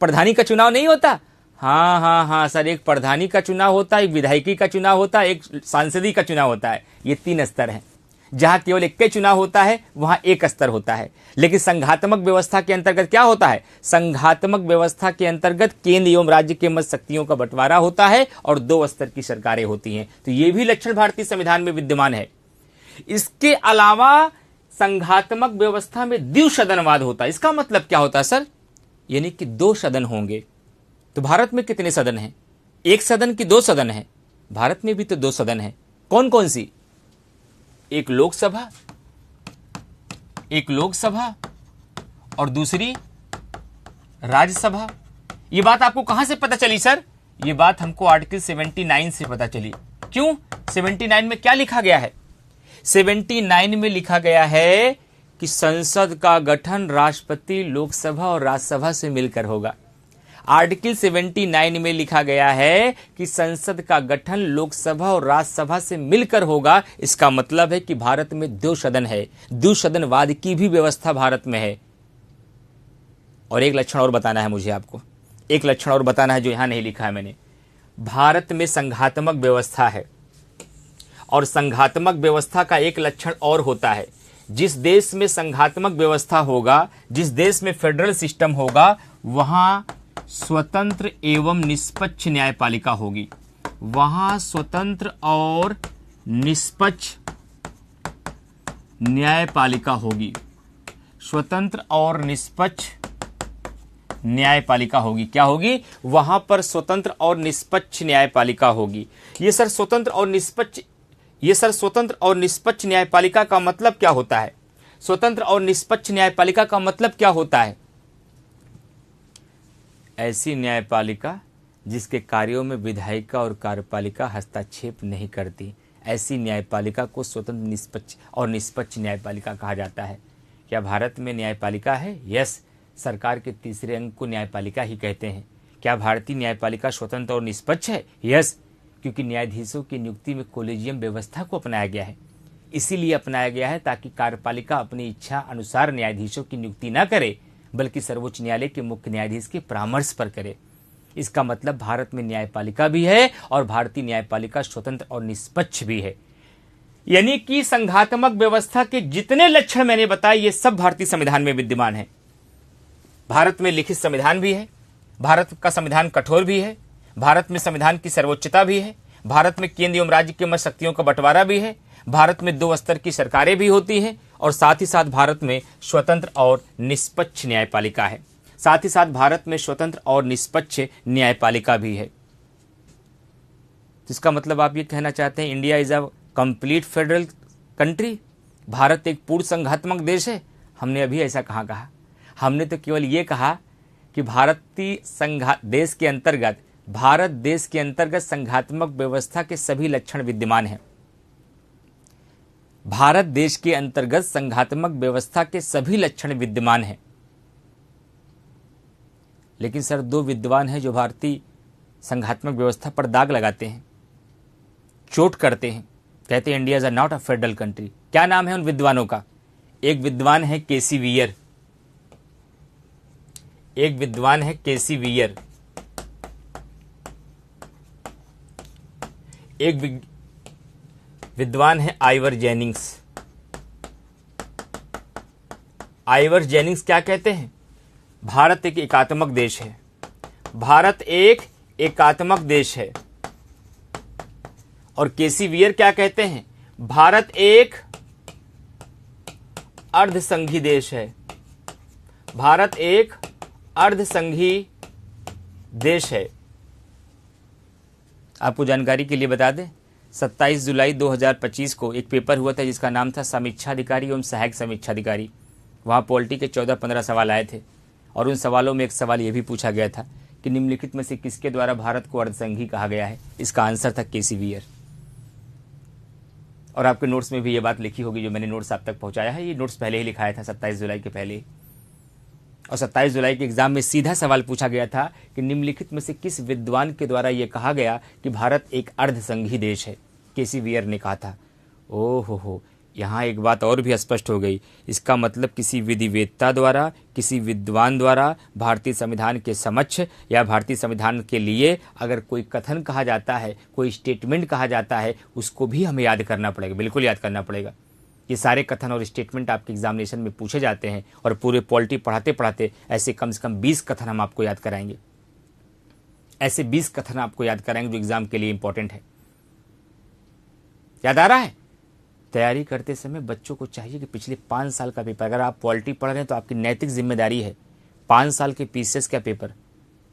प्रधानी का चुनाव नहीं होता? हाँ सर, एक प्रधानी का चुनाव होता है, एक विधायकी का चुनाव होता है, एक सांसदी का चुनाव होता है। ये 3 स्तर हैं। जहां केवल एक ही चुनाव होता है वहां एक स्तर होता है। लेकिन संघात्मक व्यवस्था के अंतर्गत क्या होता है? संघात्मक व्यवस्था के अंतर्गत केंद्र एवं राज्य के मध्य शक्तियों का बंटवारा होता है और 2 स्तर की सरकारें होती हैं। तो यह भी लक्षण भारतीय संविधान में विद्यमान है। इसके अलावा संघात्मक व्यवस्था में द्विसदनवाद होता है। इसका मतलब क्या होता है सर? यानी कि 2 सदन होंगे। तो भारत में कितने सदन हैं? 1 सदन की 2 सदन है? भारत में भी तो 2 सदन है। कौन कौन सी? एक लोकसभा और दूसरी राज्यसभा। ये बात आपको कहां से पता चली सर? ये बात हमको आर्टिकल 79 से पता चली। क्यों? 79 में क्या लिखा गया है? 79 में लिखा गया है कि संसद का गठन राष्ट्रपति, लोकसभा और राज्यसभा से मिलकर होगा। आर्टिकल 79 में लिखा गया है कि संसद का गठन लोकसभा और राज्यसभा से मिलकर होगा। इसका मतलब है कि भारत में 2 सदन है। द्विसदनवाद की भी व्यवस्था भारत में है। और एक लक्षण और बताना है मुझे आपको, एक लक्षण और बताना है जो यहां नहीं लिखा है मैंने। भारत में संघात्मक व्यवस्था है और संघात्मक व्यवस्था का एक लक्षण और होता है। जिस देश में संघात्मक व्यवस्था होगा, जिस देश में फेडरल सिस्टम होगा, वहां स्वतंत्र एवं निष्पक्ष न्यायपालिका होगी। वहां स्वतंत्र और निष्पक्ष न्यायपालिका होगी। स्वतंत्र और निष्पक्ष न्यायपालिका होगी। क्या होगी? वहां पर स्वतंत्र और निष्पक्ष न्यायपालिका होगी। ये सर स्वतंत्र और निष्पक्ष न्यायपालिका का मतलब क्या होता है? स्वतंत्र और निष्पक्ष न्यायपालिका का मतलब क्या होता है? ऐसी न्यायपालिका जिसके कार्यों में विधायिका और कार्यपालिका हस्तक्षेप नहीं करती, ऐसी न्यायपालिका को स्वतंत्र, निष्पक्ष और निष्पक्ष न्यायपालिका कहा जाता है। क्या भारत में न्यायपालिका है? यस, सरकार के तीसरे अंग को न्यायपालिका ही कहते हैं। क्या भारतीय न्यायपालिका स्वतंत्र और निष्पक्ष है? यस, क्योंकि न्यायाधीशों की नियुक्ति में कोलेजियम व्यवस्था को अपनाया गया है। इसीलिए अपनाया गया है ताकि कार्यपालिका अपनी इच्छा अनुसार न्यायाधीशों की नियुक्ति न करे, बल्कि सर्वोच्च न्यायालय के मुख्य न्यायाधीश के परामर्श पर करे। इसका मतलब भारत में न्यायपालिका भी है और भारतीय न्यायपालिका स्वतंत्र और निष्पक्ष भी है। यानी कि संघात्मक व्यवस्था के जितने लक्षण मैंने बताए, ये सब भारतीय संविधान में विद्यमान है। भारत में लिखित संविधान भी है, भारत का संविधान कठोर भी है, भारत में संविधान की सर्वोच्चता भी है, भारत में केंद्र एवं राज्य के मध्य शक्तियों का बंटवारा भी है, भारत में 2 स्तर की सरकारें भी होती हैं और साथ ही साथ भारत में स्वतंत्र और निष्पक्ष न्यायपालिका है। साथ ही साथ भारत में स्वतंत्र और निष्पक्ष न्यायपालिका भी है। इसका मतलब आप ये कहना चाहते हैं India is a complete federal country? Bharat एक पूर्ण संघात्मक देश है? हमने अभी ऐसा कहाँ कहा। हमने तो केवल ये कहा कि भारत देश के अंतर्गत संघात्मक व्यवस्था के सभी लक्षण विद्यमान हैं। भारत देश के अंतर्गत संघात्मक व्यवस्था के सभी लक्षण विद्यमान हैं। लेकिन सर 2 विद्वान हैं जो भारतीय संघात्मक व्यवस्था पर दाग लगाते हैं, चोट करते हैं, कहते हैं India is not a federal country. क्या नाम है उन विद्वानों का? एक विद्वान है केसी वियर, एक विद्वान है केसी वियर, एक विद्वान है आइवर जेनिंग्स। आइवर जेनिंग्स क्या कहते हैं? भारत एक एकात्मक देश है। भारत एक एकात्मक देश है। और केसी वियर क्या कहते हैं? भारत एक अर्धसंघी देश है। भारत एक अर्धसंघी देश है। आपको जानकारी के लिए बता दें, 27 जुलाई 2025 को एक पेपर हुआ था जिसका नाम था समीक्षाधिकारी एवं सहायक समीक्षाधिकारी। वहाँ पॉलिटी के 14-15 सवाल आए थे और उन सवालों में एक सवाल ये भी पूछा गया था कि निम्नलिखित में से किसके द्वारा भारत को अर्धसंघी कहा गया है? इसका आंसर था केसी वियर। और आपके नोट्स में भी ये बात लिखी होगी जो मैंने नोट्स आप तक पहुंचाया है। ये नोट्स पहले ही लिखाया था 27 जुलाई के पहले ही। और 27 जुलाई के एग्जाम में सीधा सवाल पूछा गया था कि निम्नलिखित में से किस विद्वान के द्वारा यह कहा गया कि भारत एक अर्धसंघी देश है? केसी वियर ने कहा था। ओहो हो, यहाँ एक बात और भी स्पष्ट हो गई। इसका मतलब किसी विधिवेत्ता द्वारा, किसी विद्वान द्वारा भारतीय संविधान के समक्ष या भारतीय संविधान के लिए अगर कोई कथन कहा जाता है, कोई स्टेटमेंट कहा जाता है, उसको भी हमें याद करना पड़ेगा, बिल्कुल याद करना पड़ेगा। ये सारे कथन और स्टेटमेंट आपके एग्जामिनेशन में पूछे जाते हैं और पूरे पॉलिटी पढ़ाते पढ़ाते ऐसे कम से कम 20 कथन हम आपको याद कराएंगे। ऐसे 20 कथन आपको याद कराएंगे जो एग्जाम के लिए इंपॉर्टेंट है। याद आ रहा है? तैयारी करते समय बच्चों को चाहिए कि पिछले 5 साल का पेपर, अगर आप पॉलिटी पढ़ रहे हैं तो आपकी नैतिक जिम्मेदारी है 5 साल के पीसीएस का पेपर,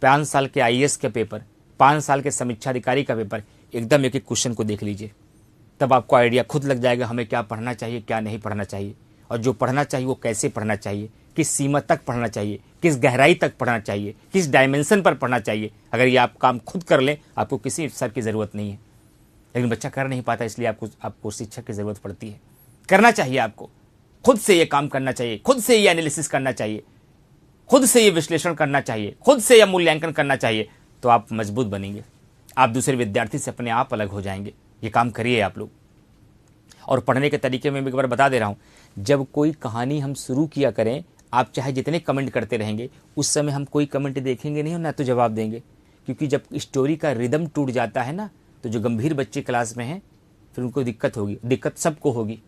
5 साल के आईएएस का पेपर, 5 साल के समीक्षा अधिकारी का पेपर एकदम एक एक क्वेश्चन को देख लीजिए। तब आपको आइडिया खुद लग जाएगा हमें क्या पढ़ना चाहिए, क्या नहीं पढ़ना चाहिए, और जो पढ़ना चाहिए वो कैसे पढ़ना चाहिए, किस सीमा तक पढ़ना चाहिए, किस गहराई तक पढ़ना चाहिए, किस डायमेंशन पर पढ़ना चाहिए। अगर ये आप काम खुद कर लें, आपको किसी सर की ज़रूरत नहीं है। लेकिन बच्चा कर नहीं पाता, इसलिए आपको शिक्षक की ज़रूरत पड़ती है। करना चाहिए आपको, खुद से ये काम करना चाहिए, खुद से ये एनालिसिस करना चाहिए, खुद से ये विश्लेषण करना चाहिए, खुद से यह मूल्यांकन करना चाहिए, तो आप मजबूत बनेंगे, आप दूसरे विद्यार्थी से अपने आप अलग हो जाएंगे। ये काम करिए आप लोग। और पढ़ने के तरीके में एक बार बता दे रहा हूँ, जब कोई कहानी हम शुरू किया करें, आप चाहे जितने कमेंट करते रहेंगे, उस समय हम कोई कमेंट देखेंगे नहीं और ना तो जवाब देंगे, क्योंकि जब स्टोरी का रिदम टूट जाता है ना, तो जो गंभीर बच्चे क्लास में हैं फिर उनको दिक्कत होगी। दिक्कत सबको होगी,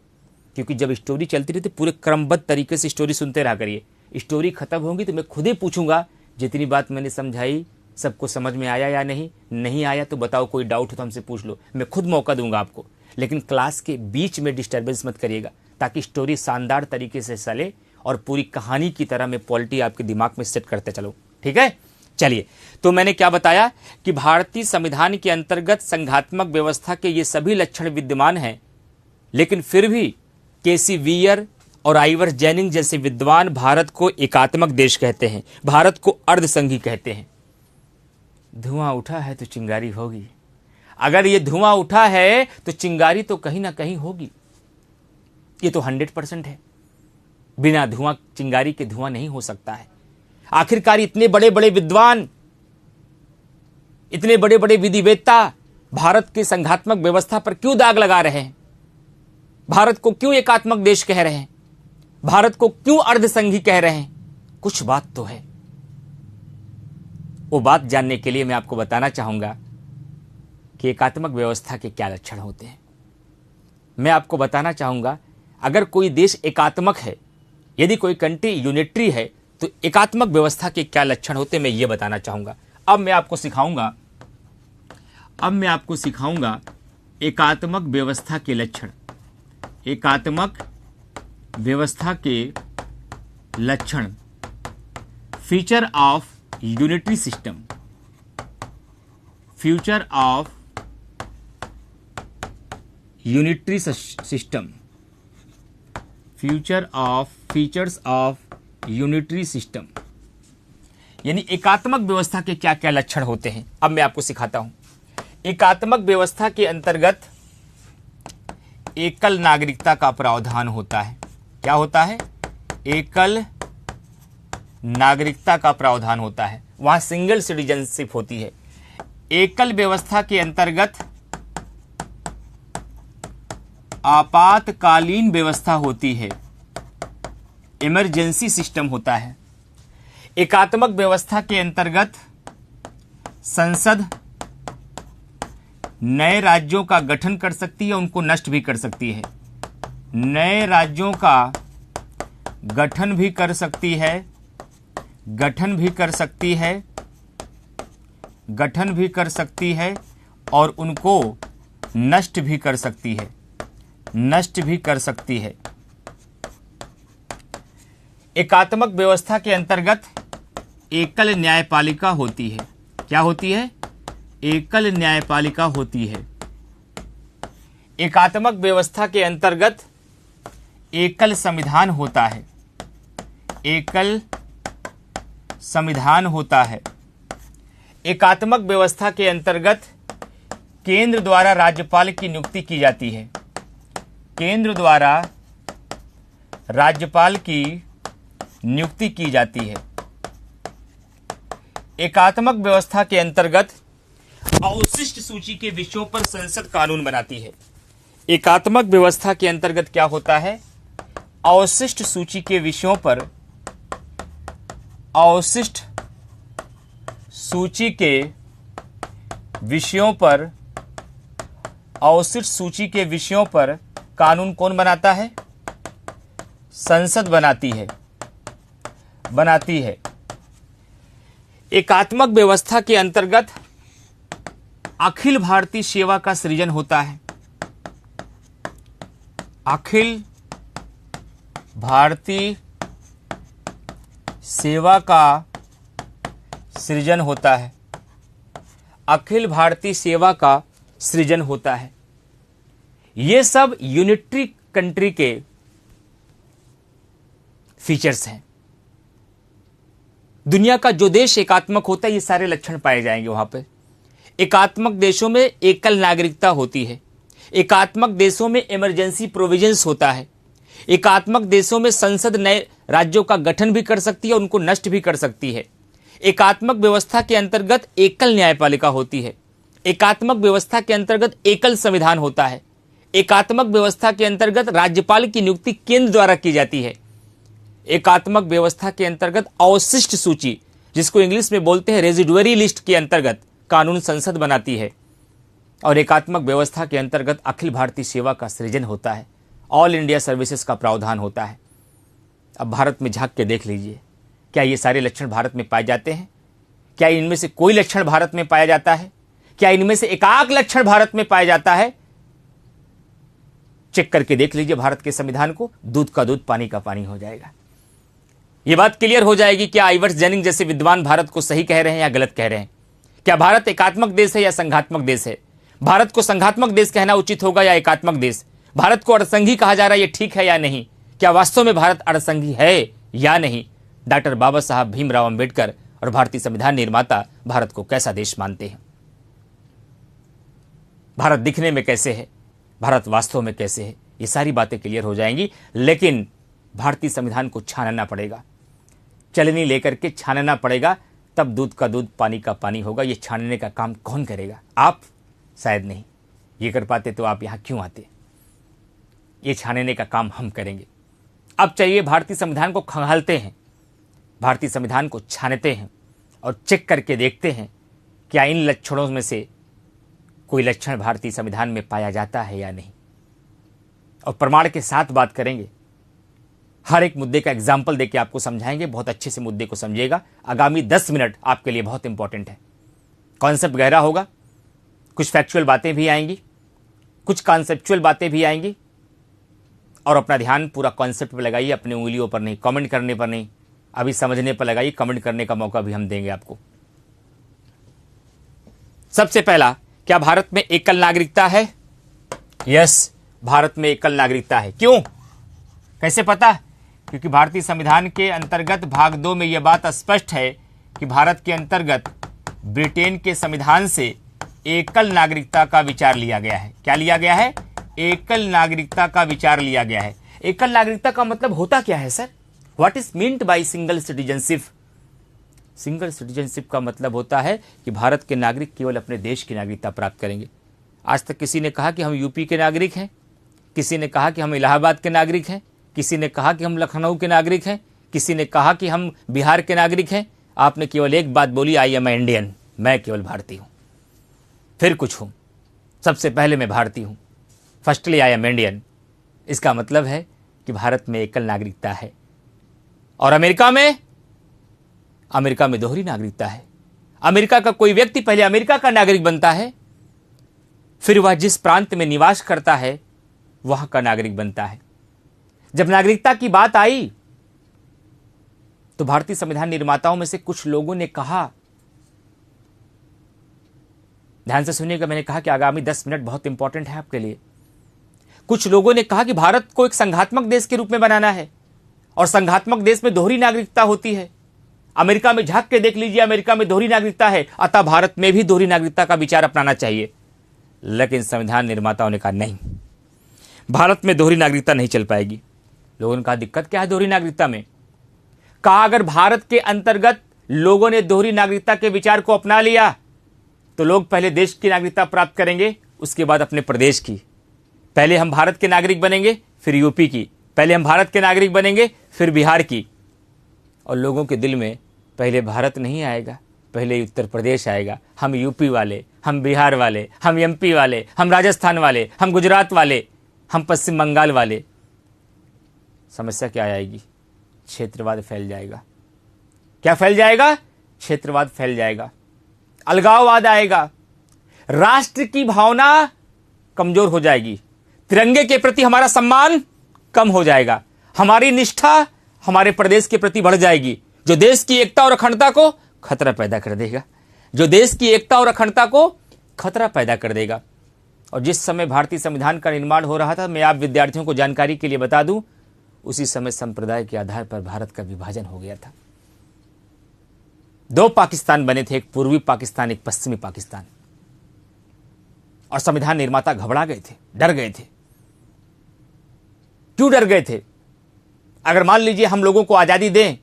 क्योंकि जब स्टोरी चलती रहती पूरे क्रमबद्ध तरीके से स्टोरी सुनते रहा करिए। स्टोरी खत्म होगी तो मैं खुद ही पूछूंगा जितनी बात मैंने समझाई सबको समझ में आया या नहीं आया तो बताओ, कोई डाउट हो तो हमसे पूछ लो, मैं खुद मौका दूंगा आपको। लेकिन क्लास के बीच में डिस्टर्बेंस मत करिएगा, ताकि स्टोरी शानदार तरीके से चले और पूरी कहानी की तरह मैं पॉलिटी आपके दिमाग में सेट करते चलो। ठीक है, चलिए। तो मैंने क्या बताया कि भारतीय संविधान के अंतर्गत संघात्मक व्यवस्था के ये सभी लक्षण विद्यमान हैं, लेकिन फिर भी केसी वीयर और आइवर जैनिंग जैसे विद्वान भारत को एकात्मक देश कहते हैं, भारत को अर्धसंघी कहते हैं। धुआं उठा है तो चिंगारी होगी। अगर ये धुआं उठा है तो चिंगारी तो कहीं ना कहीं होगी, ये तो 100% है। बिना धुआं चिंगारी के धुआं नहीं हो सकता है। आखिरकार इतने बड़े बड़े विद्वान, इतने बड़े बड़े विधिवेत्ता भारत के संघात्मक व्यवस्था पर क्यों दाग लगा रहे हैं? भारत को क्यों एकात्मक देश कह रहे हैं? भारत को क्यों अर्धसंघी कह रहे हैं? कुछ बात तो है। वो बात जानने के लिए मैं आपको बताना चाहूंगा कि एकात्मक व्यवस्था के क्या लक्षण होते हैं। मैं आपको बताना चाहूंगा, अगर कोई देश एकात्मक है, यदि कोई कंट्री यूनिटरी है, तो एकात्मक व्यवस्था के क्या लक्षण होते हैं मैं ये बताना चाहूंगा। अब मैं आपको सिखाऊंगा एकात्मक व्यवस्था के लक्षण। एकात्मक व्यवस्था के लक्षण, feature of unitary system, future of unitary system, features of unitary system, यानी एकात्मक व्यवस्था के क्या क्या लक्षण होते हैं। अब मैं आपको सिखाता हूं। एकात्मक व्यवस्था के अंतर्गत एकल नागरिकता का प्रावधान होता है। क्या होता है? एकल नागरिकता का प्रावधान होता है, वहां सिंगल सिटीजनशिप होती है। एकल व्यवस्था के अंतर्गत आपातकालीन व्यवस्था होती है, इमरजेंसी सिस्टम होता है। एकात्मक व्यवस्था के अंतर्गत संसद नए राज्यों का गठन कर सकती है, उनको नष्ट भी कर सकती है। नए राज्यों का गठन भी कर सकती है, और उनको नष्ट भी कर सकती है। एकात्मक व्यवस्था के अंतर्गत एकल न्यायपालिका होती है। क्या होती है? एकल न्यायपालिका होती है। एकात्मक व्यवस्था के अंतर्गत एकल संविधान होता है। एकल संविधान होता है। एकात्मक व्यवस्था के अंतर्गत केंद्र द्वारा राज्यपाल की नियुक्ति की जाती है। केंद्र द्वारा राज्यपाल की नियुक्ति की जाती है। एकात्मक व्यवस्था के अंतर्गत अवशिष्ट सूची के विषयों पर संसद कानून बनाती है। एकात्मक व्यवस्था के अंतर्गत क्या होता है? अवशिष्ट सूची के विषयों पर, अवशिष्ट सूची के विषयों पर कानून कौन बनाता है? संसद बनाती है। एकात्मक व्यवस्था के अंतर्गत अखिल भारतीय सेवा का सृजन होता है। अखिल भारतीय सेवा का सृजन होता है। अखिल भारतीय सेवा का सृजन होता है। ये सब यूनिटरी कंट्री के फीचर्स हैं। दुनिया का जो देश एकात्मक होता है ये सारे लक्षण पाए जाएंगे वहां पे। एकात्मक देशों में एकल नागरिकता होती है। एकात्मक देशों में इमरजेंसी प्रोविजंस होता है। एकात्मक देशों में संसद नए राज्यों का गठन भी कर सकती है, उनको नष्ट भी कर सकती है। एकात्मक व्यवस्था के अंतर्गत एकल न्यायपालिका होती है। एकात्मक व्यवस्था के अंतर्गत एकल संविधान होता है। एकात्मक व्यवस्था के अंतर्गत राज्यपाल की नियुक्ति केंद्र द्वारा की जाती है। एकात्मक व्यवस्था के अंतर्गत अवशिष्ट सूची, जिसको इंग्लिश में बोलते हैं रेजिडुअरी लिस्ट, के अंतर्गत कानून संसद बनाती है। और एकात्मक व्यवस्था के अंतर्गत अखिल भारतीय सेवा का सृजन होता है। ऑल इंडिया सर्विसेज का प्रावधान होता है। अब भारत में झांक के देख लीजिए, क्या ये सारे लक्षण भारत में पाए जाते हैं? क्या इनमें से कोई लक्षण भारत में पाया जाता है? क्या इनमें से एकाक लक्षण भारत में पाया जाता है? चेक करके देख लीजिए भारत के संविधान को, दूध का दूध पानी का पानी हो जाएगा। यह बात क्लियर हो जाएगी क्या आइवर्स जेनिंग जैसे विद्वान भारत को सही कह रहे हैं या गलत कह रहे हैं। क्या भारत एकात्मक देश है या संघात्मक देश है? भारत को संघात्मक देश कहना उचित होगा या एकात्मक देश? भारत को अड़संघी कहा जा रहा है, यह ठीक है या नहीं? क्या वास्तव में भारत अड़संघी है या नहीं? डॉक्टर बाबा साहब भीमराव अंबेडकर और भारतीय संविधान निर्माता भारत को कैसा देश मानते हैं? भारत दिखने में कैसे है, भारत वास्तव में कैसे है, ये सारी बातें क्लियर हो जाएंगी। लेकिन भारतीय संविधान को छानना पड़ेगा, चलनी लेकर के छानना पड़ेगा, तब दूध का दूध पानी का पानी होगा। ये छानने का काम कौन करेगा? आप शायद नहीं। ये कर पाते तो आप यहां क्यों आते? ये छानने का काम हम करेंगे। अब चाहिए भारतीय संविधान को खंगालते हैं, भारतीय संविधान को छानते हैं और चेक करके देखते हैं क्या इन लक्षणों में से कोई लक्षण भारतीय संविधान में पाया जाता है या नहीं। और प्रमाण के साथ बात करेंगे। हर एक मुद्दे का एग्जाम्पल देके आपको समझाएंगे। बहुत अच्छे से मुद्दे को समझिएगा। आगामी 10 मिनट आपके लिए बहुत इंपॉर्टेंट है। कॉन्सेप्ट गहरा होगा, कुछ फैक्चुअल बातें भी आएंगी, कुछ कॉन्सेप्चुअल बातें भी आएंगी। और अपना ध्यान पूरा कॉन्सेप्ट पर लगाइए, अपनी उंगलियों पर नहीं, कमेंट करने पर नहीं, अभी समझने पर लगाइए। कमेंट करने का मौका भी हम देंगे आपको। सबसे पहला, क्या भारत में एकल नागरिकता है? यस, भारत में एकल नागरिकता है। क्यों, कैसे पता? क्योंकि भारतीय संविधान के अंतर्गत भाग 2 में यह बात स्पष्ट है कि भारत के अंतर्गत ब्रिटेन के संविधान से एकल नागरिकता का विचार लिया गया है। क्या लिया गया है? एकल नागरिकता का विचार लिया गया है। एकल नागरिकता का मतलब होता क्या है sir? What is meant by single citizenship? Single citizenship का मतलब होता है कि भारत के नागरिक केवल अपने देश की नागरिकता प्राप्त करेंगे। आज तक किसी ने कहा कि हम यूपी के नागरिक हैं, किसी ने कहा कि हम इलाहाबाद के नागरिक हैं, किसी ने कहा कि हम लखनऊ के नागरिक हैं, किसी ने कहा कि हम बिहार के नागरिक हैं। आपने केवल एक बात बोली, आई एम इंडियन, मैं केवल भारतीय हूं। फिर कुछ हूं, सबसे पहले मैं भारतीय हूं। Firstly I am Indian. इसका मतलब है कि भारत में एकल नागरिकता है। और अमेरिका में दोहरी नागरिकता है। अमेरिका का कोई व्यक्ति पहले अमेरिका का नागरिक बनता है, फिर वह जिस प्रांत में निवास करता है वहां का नागरिक बनता है। जब नागरिकता की बात आई तो भारतीय संविधान निर्माताओं में से कुछ लोगों ने कहा, ध्यान से सुनिएगा, मैंने कहा कि आगामी 10 मिनट बहुत इंपॉर्टेंट है आपके लिए। कुछ लोगों ने कहा कि भारत को एक संघात्मक देश के रूप में बनाना है और संघात्मक देश में दोहरी नागरिकता होती है। अमेरिका में झांक के देख लीजिए, अमेरिका में दोहरी नागरिकता है, अतः भारत में भी दोहरी नागरिकता का विचार अपनाना चाहिए। लेकिन संविधान निर्माताओं ने कहा नहीं, भारत में दोहरी नागरिकता नहीं चल पाएगी। लोगों ने कहा दिक्कत क्या है दोहरी नागरिकता में? कहा अगर भारत के अंतर्गत लोगों ने दोहरी नागरिकता के विचार को अपना लिया तो लोग पहले देश की नागरिकता प्राप्त करेंगे, उसके बाद अपने प्रदेश की। पहले हम भारत के नागरिक बनेंगे, फिर यूपी की। पहले हम भारत के नागरिक बनेंगे, फिर बिहार की। और लोगों के दिल में पहले भारत नहीं आएगा, पहले उत्तर प्रदेश आएगा। हम यूपी वाले, हम बिहार वाले, हम एमपी वाले, हम राजस्थान वाले, हम गुजरात वाले, हम पश्चिम बंगाल वाले, समस्या क्या आएगी? क्षेत्रवाद फैल जाएगा। क्या फैल जाएगा? क्षेत्रवाद फैल जाएगा, अलगाववाद आएगा, राष्ट्र की भावना कमजोर हो जाएगी, तिरंगे के प्रति हमारा सम्मान कम हो जाएगा, हमारी निष्ठा हमारे प्रदेश के प्रति बढ़ जाएगी, जो देश की एकता और अखंडता को खतरा पैदा कर देगा, जो देश की एकता और अखंडता को खतरा पैदा कर देगा। और जिस समय भारतीय संविधान का निर्माण हो रहा था, मैं आप विद्यार्थियों को जानकारी के लिए बता दूं, उसी समय संप्रदाय के आधार पर भारत का विभाजन हो गया था। 2 पाकिस्तान बने थे, एक पूर्वी पाकिस्तान, एक पश्चिमी पाकिस्तान। और संविधान निर्माता घबरा गए थे, डर गए थे। क्यों डर गए थे? अगर मान लीजिए हम लोगों को आजादी दें,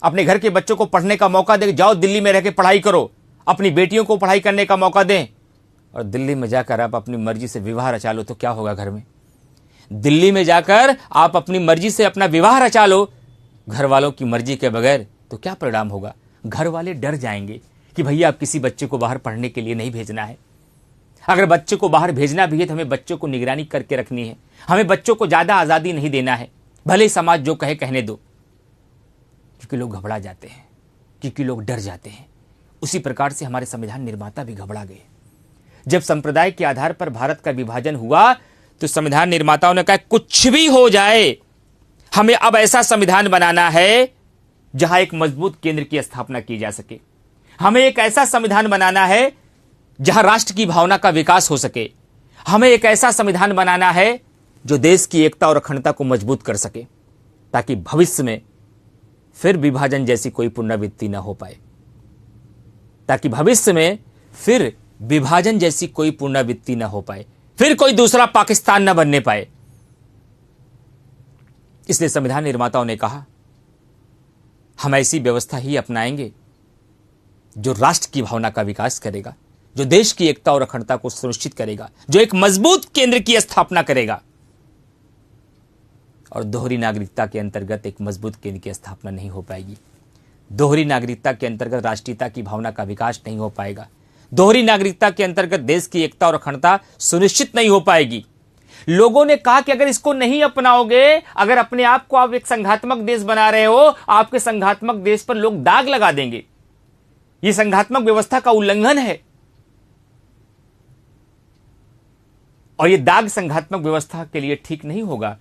अपने घर के बच्चों को पढ़ने का मौका दें, जाओ दिल्ली में रह के पढ़ाई करो, अपनी बेटियों को पढ़ाई करने का मौका दें, और दिल्ली में जाकर आप अपनी मर्जी से विवाह रचा लो, तो क्या होगा घर में? दिल्ली में जाकर आप अपनी मर्जी से अपना विवाह रचा लो घर वालों की मर्जी के बगैर, तो क्या परिणाम होगा? घर वाले डर जाएंगे कि भैया आप किसी बच्चे को बाहर पढ़ने के लिए नहीं भेजना है। अगर बच्चे को बाहर भेजना भी है तो हमें बच्चों को निगरानी करके रखनी है, हमें बच्चों को ज्यादा आजादी नहीं देना है, भले समाज जो कहे कहने दो। क्योंकि लोग घबरा जाते हैं, क्योंकि लोग डर जाते हैं। उसी प्रकार से हमारे संविधान निर्माता भी घबरा गए। जब संप्रदाय के आधार पर भारत का विभाजन हुआ तो संविधान निर्माताओं ने कहा कुछ भी हो जाए, हमें अब ऐसा संविधान बनाना है जहां एक मजबूत केंद्र की स्थापना की जा सके। हमें एक ऐसा संविधान बनाना है जहां राष्ट्र की भावना का विकास हो सके। हमें एक ऐसा संविधान बनाना है जो देश की एकता और अखंडता को मजबूत कर सके, ताकि भविष्य में फिर विभाजन जैसी कोई पुनरावृत्ति न हो पाए, ताकि भविष्य में फिर विभाजन जैसी कोई पुनरावृत्ति न हो पाए, फिर कोई दूसरा पाकिस्तान न बनने पाए। इसलिए संविधान निर्माताओं ने कहा हम ऐसी व्यवस्था ही अपनाएंगे जो राष्ट्र की भावना का विकास करेगा, जो देश की एकता और अखंडता को सुनिश्चित करेगा, जो एक मजबूत केंद्र की स्थापना करेगा। और दोहरी नागरिकता के अंतर्गत एक मजबूत केंद्र की स्थापना नहीं हो पाएगी। दोहरी नागरिकता के अंतर्गत राष्ट्रीयता की भावना का विकास नहीं हो पाएगा। दोहरी नागरिकता के अंतर्गत देश की एकता और अखंडता सुनिश्चित नहीं हो पाएगी। लोगों ने कहा कि अगर इसको नहीं अपनाओगे, अगर अपने आप को आप एक संघात्मक देश बना रहे हो, आपके संघात्मक देश पर लोग दाग लगा देंगे। यह संघात्मक व्यवस्था का उल्लंघन है। और यह दाग संघात्मक व्यवस्था के लिए ठीक नहीं होगा।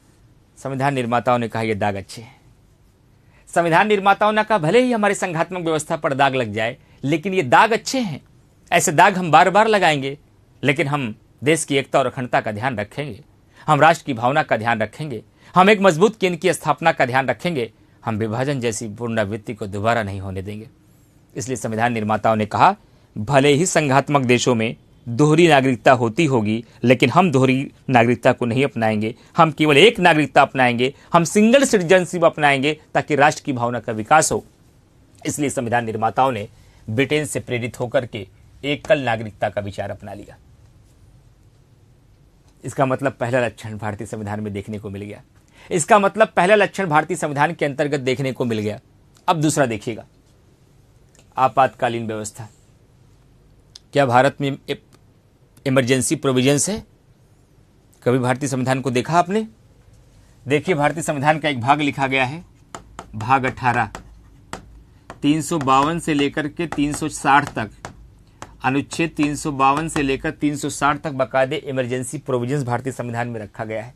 संविधान निर्माताओं ने कहा यह दाग अच्छे हैं। संविधान निर्माताओं ने कहा भले ही हमारे संघात्मक व्यवस्था पर दाग लग जाए, लेकिन ये दाग अच्छे हैं। ऐसे दाग हम बार बार लगाएंगे, लेकिन हम देश की एकता और अखंडता का ध्यान रखेंगे, हम राष्ट्र की भावना का ध्यान रखेंगे, हम एक मजबूत केंद्र की स्थापना का ध्यान रखेंगे, हम विभाजन जैसी पुनरावृत्ति को दोबारा नहीं होने देंगे। इसलिए संविधान निर्माताओं ने कहा भले ही संघात्मक देशों में दोहरी नागरिकता होती होगी, लेकिन हम दोहरी नागरिकता को नहीं अपनाएंगे, हम केवल एक नागरिकता अपनाएंगे, हम सिंगल सिटीजनशिप अपनाएंगे ताकि राष्ट्र की भावना का विकास हो। इसलिए संविधान निर्माताओं ने ब्रिटेन से प्रेरित होकर के एकल नागरिकता का विचार अपना लिया। इसका मतलब पहला लक्षण भारतीय संविधान में देखने को मिल गया। इसका मतलब पहला लक्षण भारतीय संविधान के अंतर्गत देखने को मिल गया। अब दूसरा देखिएगा, आपातकालीन व्यवस्था। क्या भारत में इमरजेंसी प्रोविजंस है? कभी भारतीय संविधान को देखा आपने? देखिए, भारतीय संविधान का एक भाग लिखा गया है, भाग 18, 352 से लेकर के 360 तक, अनुच्छेद 352 से लेकर 360 तक बाकायदे इमरजेंसी प्रोविजंस भारतीय संविधान में रखा गया है।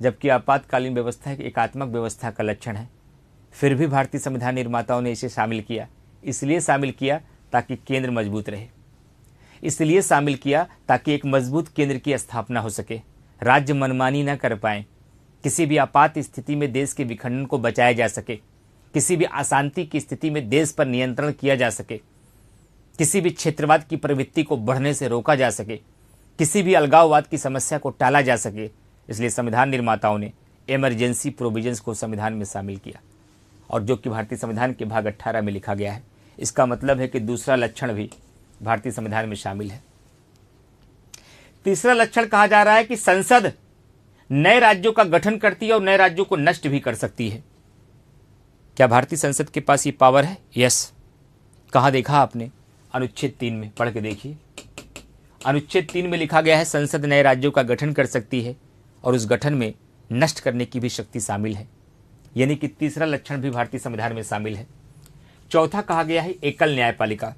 जबकि आपातकालीन व्यवस्था एक एकात्मक व्यवस्था का लक्षण है, फिर भी भारतीय संविधान निर्माताओं ने इसे शामिल किया। इसलिए शामिल किया ताकि केंद्र मजबूत रहे, इसलिए शामिल किया ताकि एक मजबूत केंद्र की स्थापना हो सके, राज्य मनमानी न कर पाए, किसी भी आपात स्थिति में देश के विखंडन को बचाया जा सके, किसी भी अशांति की स्थिति में देश पर नियंत्रण किया जा सके, किसी भी क्षेत्रवाद की प्रवृत्ति को बढ़ने से रोका जा सके, किसी भी अलगाववाद की समस्या को टाला जा सके। इसलिए संविधान निर्माताओं ने इमरजेंसी प्रोविजंस को संविधान में शामिल किया, और जो कि भारतीय संविधान के भाग 18 में लिखा गया है। इसका मतलब है कि दूसरा लक्षण भी भारतीय संविधान में शामिल है। तीसरा लक्षण कहा जा रहा है कि संसद नए राज्यों का गठन करती है और नए राज्यों को नष्ट भी कर सकती है। क्या भारतीय संसद के पास ये पावर है? यस। कहां देखा आपने? अनुच्छेद 3 में पढ़ के देखिए। अनुच्छेद 3 में लिखा गया है संसद नए राज्यों का गठन कर सकती है और उस गठन में नष्ट करने की भी शक्ति शामिल है। यानी कि तीसरा लक्षण भी भारतीय संविधान में शामिल है। चौथा कहा गया है एकल न्यायपालिका।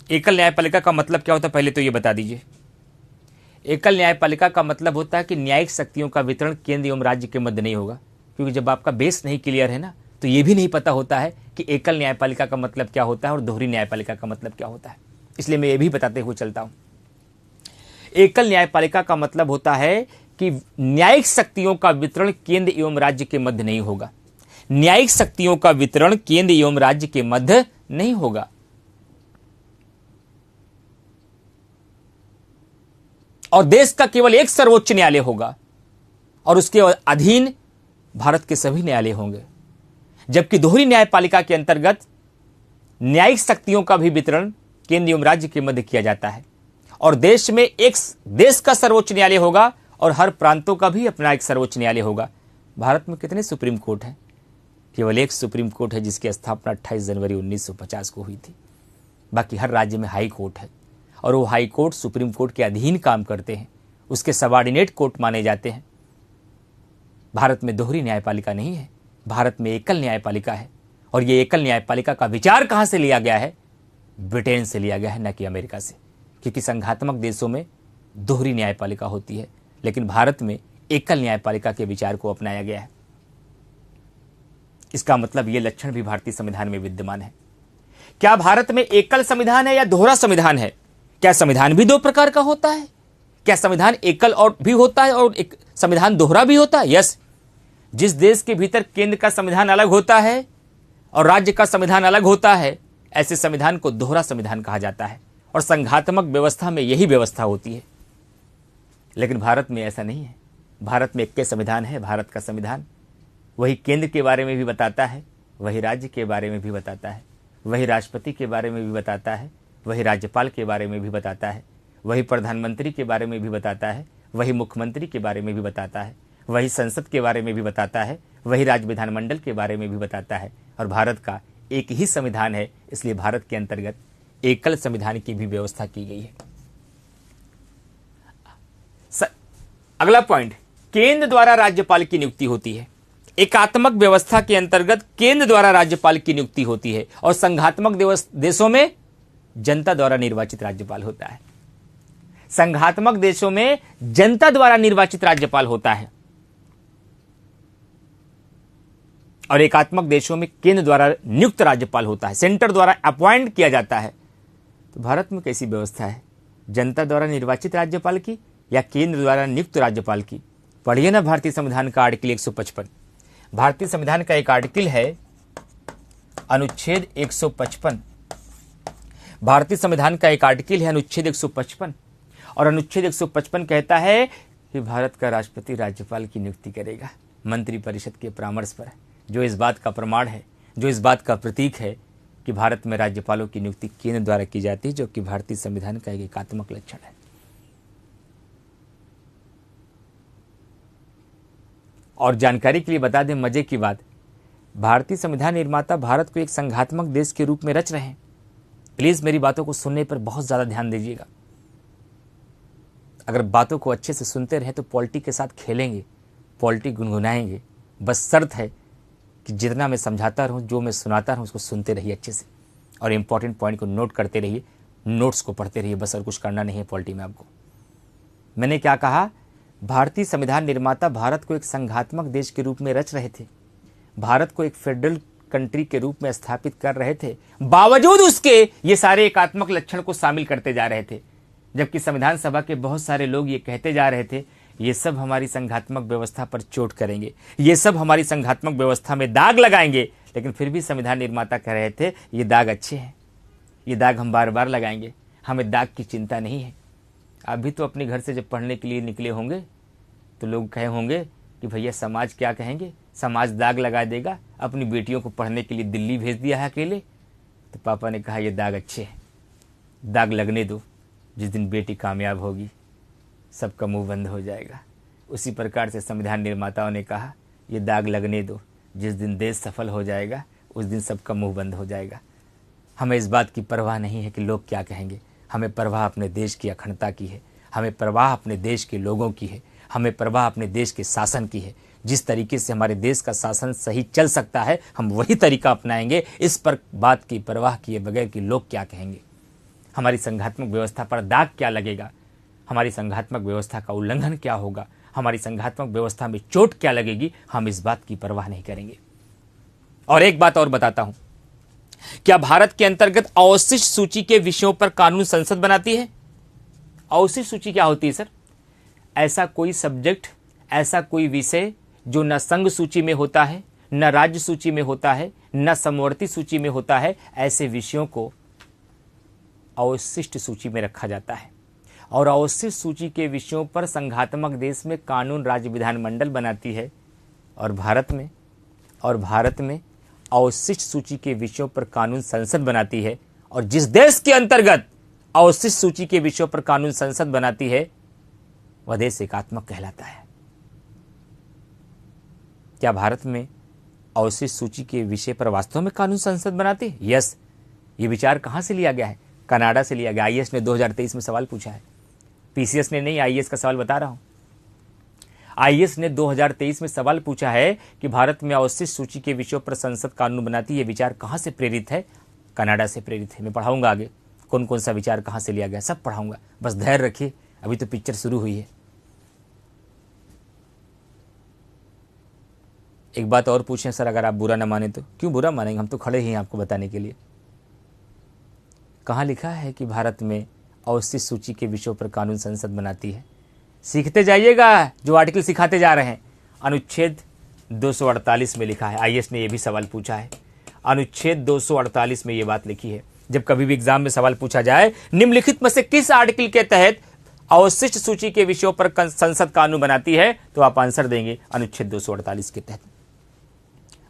एकल न्यायपालिका का मतलब क्या होता है, पहले तो ये बता दीजिए। एकल न्यायपालिका का मतलब होता है कि न्यायिक शक्तियों का वितरण केंद्र एवं राज्य के मध्य नहीं होगा, क्योंकि जब आपका बेस नहीं क्लियर है ना, तो ये भी नहीं पता होता है कि एकल न्यायपालिका का मतलब क्या होता है और दोहरी न्यायपालिका का मतलब क्या होता है। इसलिए मैं ये भी बताते हुए चलता हूं। एकल न्यायपालिका का मतलब होता है कि न्यायिक शक्तियों का वितरण केंद्र एवं राज्य के मध्य नहीं होगा। न्यायिक शक्तियों का वितरण केंद्र एवं राज्य के मध्य नहीं होगा। और देश का केवल एक सर्वोच्च न्यायालय होगा और उसके अधीन भारत के सभी न्यायालय होंगे। जबकि दोहरी न्यायपालिका के अंतर्गत न्यायिक शक्तियों का भी वितरण केंद्र एवं राज्य के मध्य किया जाता है और देश में एक देश का सर्वोच्च न्यायालय होगा और हर प्रांतों का भी अपना एक सर्वोच्च न्यायालय होगा। भारत में कितने सुप्रीम कोर्ट हैं? केवल एक सुप्रीम कोर्ट है जिसकी स्थापना 28 जनवरी 1950 को हुई थी। बाकी हर राज्य में हाई कोर्ट है और वो हाई कोर्ट सुप्रीम कोर्ट के अधीन काम करते हैं, उसके सबऑर्डिनेट कोर्ट माने जाते हैं। भारत में दोहरी न्यायपालिका नहीं है, भारत में एकल न्यायपालिका है। और ये एकल न्यायपालिका का विचार कहां से लिया गया है? ब्रिटेन से लिया गया है, न कि अमेरिका से, क्योंकि संघात्मक देशों में दोहरी न्यायपालिका होती है, लेकिन भारत में एकल न्यायपालिका के विचार को अपनाया गया है। इसका मतलब ये लक्षण भी भारतीय संविधान में विद्यमान है। क्या भारत में एकल संविधान है या दोहरा संविधान है? क्या संविधान भी दो प्रकार का होता है? क्या संविधान एकल और भी होता है और एक संविधान दोहरा भी होता है? यस। जिस देश के भीतर केंद्र का संविधान अलग होता है और राज्य का संविधान अलग होता है, ऐसे संविधान को दोहरा संविधान कहा जाता है और संघात्मक व्यवस्था में यही व्यवस्था होती है। लेकिन भारत में ऐसा नहीं है। भारत में एक के संविधान है, भारत का संविधान। वही केंद्र के बारे में भी बताता है, वही राज्य के बारे में भी बताता है, वही राष्ट्रपति के बारे में भी बताता है, वही राज्यपाल के बारे में भी बताता है, वही प्रधानमंत्री के बारे में भी बताता है, वही मुख्यमंत्री के बारे में भी बताता है, वही संसद के बारे में भी बताता है, वही राज्य विधानमंडल के बारे में भी बताता है। और भारत का एक ही संविधान है, इसलिए भारत के अंतर्गत एकल संविधान की भी व्यवस्था की गई है। अगला पॉइंट, केंद्र द्वारा राज्यपाल की नियुक्ति होती है। एकात्मक व्यवस्था के अंतर्गत केंद्र द्वारा राज्यपाल की नियुक्ति होती है और संघात्मक देशों में जनता द्वारा निर्वाचित राज्यपाल होता है। संघात्मक देशों में जनता द्वारा निर्वाचित राज्यपाल होता है और एकात्मक देशों में केंद्र द्वारा नियुक्त राज्यपाल होता है, सेंटर द्वारा अपॉइंट किया जाता है। तो भारत में कैसी व्यवस्था है? जनता द्वारा निर्वाचित राज्यपाल की या केंद्र द्वारा नियुक्त राज्यपाल की? पढ़िए ना भारतीय संविधान का आर्टिकल 155। भारतीय संविधान का एक आर्टिकल है अनुच्छेद 155। भारतीय संविधान का एक आर्टिकल है अनुच्छेद 155 और अनुच्छेद 155 कहता है कि भारत का राष्ट्रपति राज्यपाल की नियुक्ति करेगा मंत्रिपरिषद के परामर्श पर, जो इस बात का प्रमाण है, जो इस बात का प्रतीक है कि भारत में राज्यपालों की नियुक्ति केंद्र द्वारा की जाती है, जो कि भारतीय संविधान का एक एकात्मक लक्षण है। और जानकारी के लिए बता दें मजे की बात, भारतीय संविधान निर्माता भारत को एक संघात्मक देश के रूप में रच रहे हैं। प्लीज मेरी बातों को सुनने पर बहुत ज्यादा ध्यान दीजिएगा। अगर बातों को अच्छे से सुनते रहे तो पॉलिटी के साथ खेलेंगे, पॉलिटी गुनगुनाएंगे। बस शर्त है कि जितना मैं समझाता रहूं, जो मैं सुनाता रहूं, उसको सुनते रहिए अच्छे से और इंपॉर्टेंट पॉइंट को नोट करते रहिए, नोट्स को पढ़ते रहिए। बस और कुछ करना नहीं है पॉलिटी में आपको। मैंने क्या कहा? भारतीय संविधान निर्माता भारत को एक संघात्मक देश के रूप में रच रहे थे, भारत को एक फेडरल कंट्री के रूप में स्थापित कर रहे थे। बावजूद उसके ये सारे एकात्मक लक्षण को शामिल करते जा रहे थे, जबकि संविधान सभा के बहुत सारे लोग ये कहते जा रहे थे ये सब हमारी संघात्मक व्यवस्था पर चोट करेंगे, ये सब हमारी संघात्मक व्यवस्था में दाग लगाएंगे। लेकिन फिर भी संविधान निर्माता कह रहे थे ये दाग अच्छे हैं, ये दाग हम बार बार लगाएंगे, हमें दाग की चिंता नहीं है। आप भी तो अपने घर से जब पढ़ने के लिए निकले होंगे तो लोग कहे होंगे कि भैया समाज क्या कहेंगे, समाज दाग लगा देगा। अपनी बेटियों को पढ़ने के लिए दिल्ली भेज दिया है अकेले, तो पापा ने कहा ये दाग अच्छे हैं, दाग लगने दो, जिस दिन बेटी कामयाब होगी सबका मुंह बंद हो जाएगा। उसी प्रकार से संविधान निर्माताओं ने कहा ये दाग लगने दो, जिस दिन देश सफल हो जाएगा उस दिन सबका मुंह बंद हो जाएगा। हमें इस बात की परवाह नहीं है कि लोग क्या कहेंगे, हमें परवाह अपने देश की अखंडता की है, हमें परवाह अपने देश के लोगों की है, हमें परवाह अपने देश के शासन की है। जिस तरीके से हमारे देश का शासन सही चल सकता है हम वही तरीका अपनाएंगे, इस पर बात की परवाह किए बगैर कि लोग क्या कहेंगे, हमारी संघात्मक व्यवस्था पर दाग क्या लगेगा, हमारी संघात्मक व्यवस्था का उल्लंघन क्या होगा, हमारी संघात्मक व्यवस्था में चोट क्या लगेगी, हम इस बात की परवाह नहीं करेंगे। और एक बात और बताता हूं, क्या भारत के अंतर्गत अवशिष्ट सूची के विषयों पर कानून संसद बनाती है? अवशिष्ट सूची क्या होती है सर? ऐसा कोई सब्जेक्ट, ऐसा कोई विषय जो न संघ सूची में होता है, न राज्य सूची में होता है, न समवर्ती सूची में होता है, ऐसे विषयों को अवशिष्ट सूची में रखा जाता है। और अवशिष्ट सूची के विषयों पर संघात्मक देश में कानून राज्य विधानमंडल बनाती है, और भारत में अवशिष्ट सूची के विषयों पर कानून संसद बनाती है। और जिस देश के अंतर्गत अवशिष्ट सूची के विषयों पर कानून संसद बनाती है वह देश एकात्मक कहलाता है। क्या भारत में अवशिष्ट सूची के विषय पर वास्तव में कानून संसद बनाती है? यस। ये विचार कहां से लिया गया है? कनाडा से लिया गया। आईएएस ने 2023 में सवाल पूछा है, पीसीएस ने नहीं, आईएएस का सवाल बता रहा हूं। आईएएस ने 2023 में सवाल पूछा है कि भारत में अवशिष्ट सूची के विषयों पर संसद कानून बनाती है, विचार कहां से प्रेरित है? कनाडा से प्रेरित है। मैं पढ़ाऊंगा आगे कौन कौन सा विचार कहां से लिया गया, सब पढ़ाऊंगा, बस धैर्य रखिए, अभी तो पिक्चर शुरू हुई है। एक बात और पूछें सर, अगर आप बुरा ना माने तो? क्यों बुरा मानेंगे, हम तो खड़े ही हैं आपको बताने के लिए। कहाँ लिखा है कि भारत में अवशिष्ट सूची के विषयों पर कानून संसद बनाती है? सीखते जाइएगा जो आर्टिकल सिखाते जा रहे हैं। अनुच्छेद 248 में लिखा है। आईएएस ने यह भी सवाल पूछा है, अनुच्छेद 248 में यह बात लिखी है, जब कभी भी एग्जाम में सवाल पूछा जाए निम्नलिखित में से किस आर्टिकल के तहत अवशिष्ट सूची के विषयों पर संसद कानून बनाती है, तो आप आंसर देंगे अनुच्छेद 248 के तहत।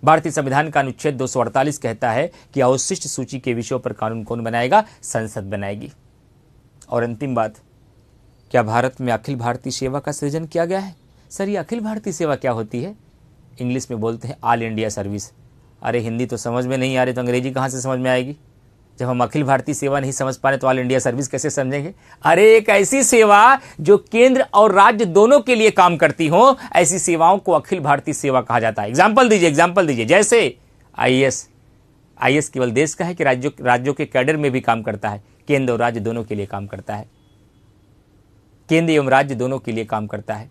भारतीय संविधान का अनुच्छेद 248 कहता है कि अवशिष्ट सूची के विषयों पर कानून कौन बनाएगा? संसद बनाएगी। और अंतिम बात, क्या भारत में अखिल भारतीय सेवा का सृजन किया गया है? सर ये अखिल भारतीय सेवा क्या होती है? इंग्लिश में बोलते हैं ऑल इंडिया सर्विस। अरे हिंदी तो समझ में नहीं आ रही तो अंग्रेजी कहाँ से समझ में आएगी? जब हम अखिल भारतीय सेवा नहीं समझ पा रहे तो ऑल इंडिया सर्विस कैसे समझेंगे? अरे एक ऐसी सेवा जो केंद्र और राज्य दोनों के लिए काम करती हो, ऐसी सेवाओं को अखिल भारतीय सेवा कहा जाता है। एग्जाम्पल दीजिए। जैसे आईएएस केवल देश का है कि राज्यों के कैडर में भी काम करता है? केंद्र और राज्य दोनों के लिए काम करता है। केंद्र एवं राज्य दोनों के लिए काम करता है।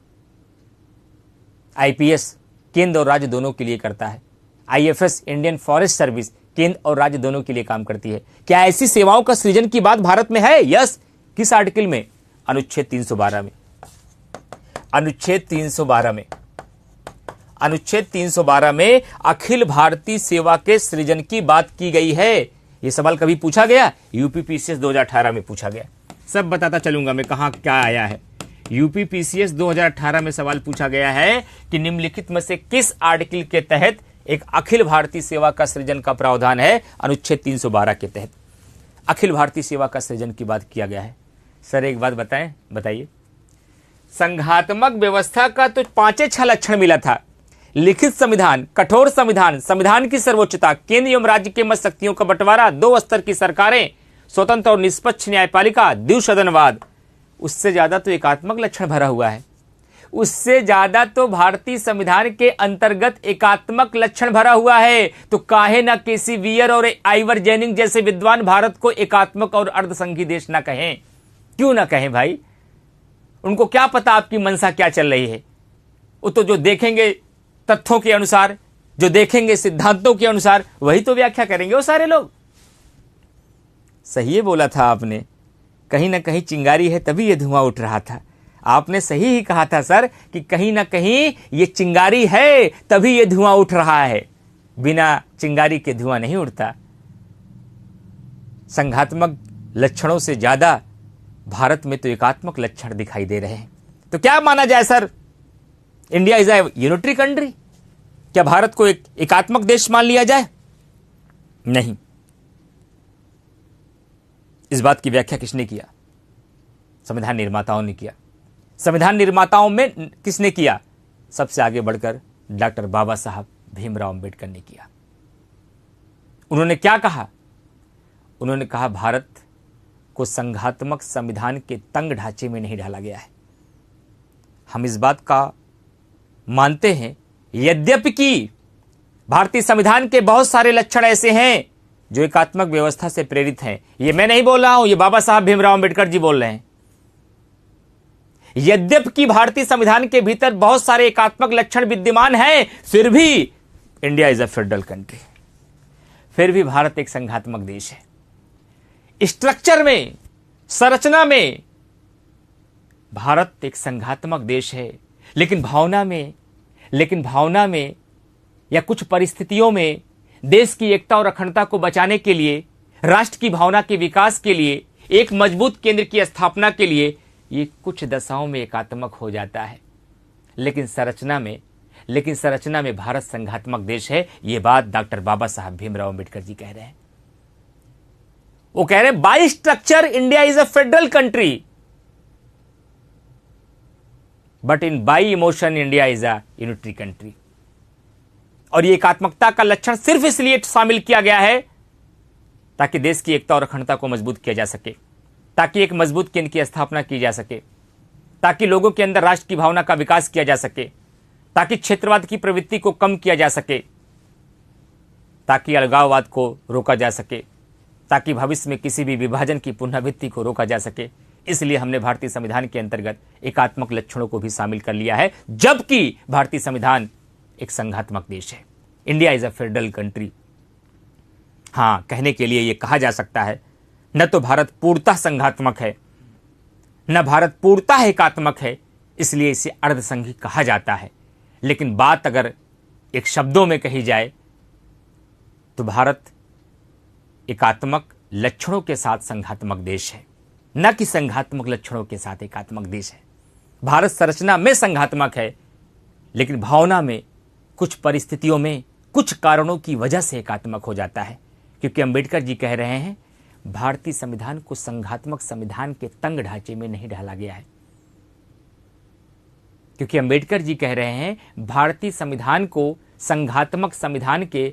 आईपीएस केंद्र और राज्य दोनों के लिए करता है। आईएफएस इंडियन फॉरेस्ट सर्विस केंद्र और राज्य दोनों के लिए काम करती है। क्या ऐसी सेवाओं का सृजन की बात भारत में है? यस। किस आर्टिकल में? अनुच्छेद 312 में। अनुच्छेद 312 में अखिल भारतीय सेवा के सृजन की बात की गई है। यह सवाल कभी पूछा गया? यूपीपीसीएस 2018 में पूछा गया। सब बताता चलूंगा मैं कहां क्या आया है। यूपीपीसीएस 2018 में सवाल पूछा गया है कि निम्नलिखित में से किस आर्टिकल के तहत एक अखिल भारतीय सेवा का सृजन का प्रावधान है? अनुच्छेद 312 के तहत अखिल भारतीय सेवा का सृजन की बात किया गया है। सर एक बात बताइए, संघात्मक व्यवस्था का तो 5-6 लक्षण मिला था। लिखित संविधान, कठोर संविधान, संविधान की सर्वोच्चता, केंद्र एवं राज्य के मत शक्तियों का बंटवारा, 2 स्तर की सरकारें, स्वतंत्र और निष्पक्ष न्यायपालिका, द्विसदनवाद। उससे ज्यादा तो एकात्मक लक्षण भरा हुआ है। उससे ज्यादा तो भारतीय संविधान के अंतर्गत एकात्मक लक्षण भरा हुआ है। तो काहे ना केसी वियर और आइवर जेनिंग जैसे विद्वान भारत को एकात्मक और अर्धसंघी देश ना कहें? क्यों ना कहें भाई? उनको क्या पता आपकी मंशा क्या चल रही है? वो तो जो देखेंगे तथ्यों के अनुसार, जो देखेंगे सिद्धांतों के अनुसार, वही तो व्याख्या करेंगे वो सारे लोग। सही बोला था आपने, कहीं ना कहीं चिंगारी है तभी ये धुआं उठ रहा था। आपने सही ही कहा था सर कि कहीं ना कहीं ये चिंगारी है तभी ये धुआं उठ रहा है, बिना चिंगारी के धुआं नहीं उठता। संघात्मक लक्षणों से ज्यादा भारत में तो एकात्मक लक्षण दिखाई दे रहे हैं। तो क्या माना जाए sir? India is a unitary country? क्या भारत को एक एकात्मक देश मान लिया जाए? नहीं। इस बात की व्याख्या किसने किया? संविधान निर्माताओं ने किया। संविधान निर्माताओं में किसने किया? सबसे आगे बढ़कर डॉक्टर बाबा साहब भीमराव अंबेडकर ने किया। उन्होंने क्या कहा? उन्होंने कहा भारत को संघात्मक संविधान के तंग ढांचे में नहीं ढाला गया है। हम इस बात का मानते हैं यद्यपि कि भारतीय संविधान के बहुत सारे लक्षण ऐसे हैं जो एकात्मक व्यवस्था से प्रेरित हैं। ये मैं नहीं बोल रहा हूं, ये बाबा साहब भीमराव अंबेडकर जी बोल रहे हैं। यद्यपि कि भारतीय संविधान के भीतर बहुत सारे एकात्मक लक्षण विद्यमान हैं, फिर भी India is a federal country, फिर भी भारत एक संघात्मक देश है। स्ट्रक्चर में, संरचना में भारत एक संघात्मक देश है, लेकिन भावना में या कुछ परिस्थितियों में देश की एकता और अखंडता को बचाने के लिए, राष्ट्र की भावना के विकास के लिए, एक मजबूत केंद्र की स्थापना के लिए ये कुछ दशाओं में एकात्मक हो जाता है। लेकिन संरचना में भारत संघात्मक देश है। ये बात डॉक्टर बाबा साहब भीमराव अंबेडकर जी कह रहे हैं। वो कह रहे हैं by structure India is a federal country, but in by emotion India is a unitary country. और ये एकात्मकता का लक्षण सिर्फ इसलिए शामिल किया गया है ताकि देश की एकता और अखंडता को मजबूत किया जा सके, ताकि एक मजबूत केंद्र की स्थापना की जा सके, ताकि लोगों के अंदर राष्ट्र की भावना का विकास किया जा सके, ताकि क्षेत्रवाद की प्रवृत्ति को कम किया जा सके, ताकि अलगाववाद को रोका जा सके, ताकि भविष्य में किसी भी विभाजन की पुनरावृत्ति को रोका जा सके। इसलिए हमने भारतीय संविधान के अंतर्गत एकात्मक लक्षणों को भी शामिल कर लिया है, जबकि भारतीय संविधान एक संघात्मक देश है। India is a federal country. हां, कहने के लिए यह कहा जा सकता है, न तो भारत पूर्णतः संघात्मक है, न भारत पूर्णतः एकात्मक है, इसलिए इसे अर्धसंघी कहा जाता है। लेकिन बात अगर एक शब्दों में कही जाए तो भारत एकात्मक लक्षणों के साथ संघात्मक देश है, न कि संघात्मक लक्षणों के साथ एकात्मक देश है। भारत संरचना में संघात्मक है, लेकिन भावना में, कुछ परिस्थितियों में, कुछ कारणों की वजह से एकात्मक हो जाता है। क्योंकि अंबेडकर जी कह रहे हैं भारतीय संविधान को संघात्मक संविधान के तंग ढांचे में नहीं ढाला गया है। क्योंकि अंबेडकर जी कह रहे हैं भारतीय संविधान को संघात्मक संविधान के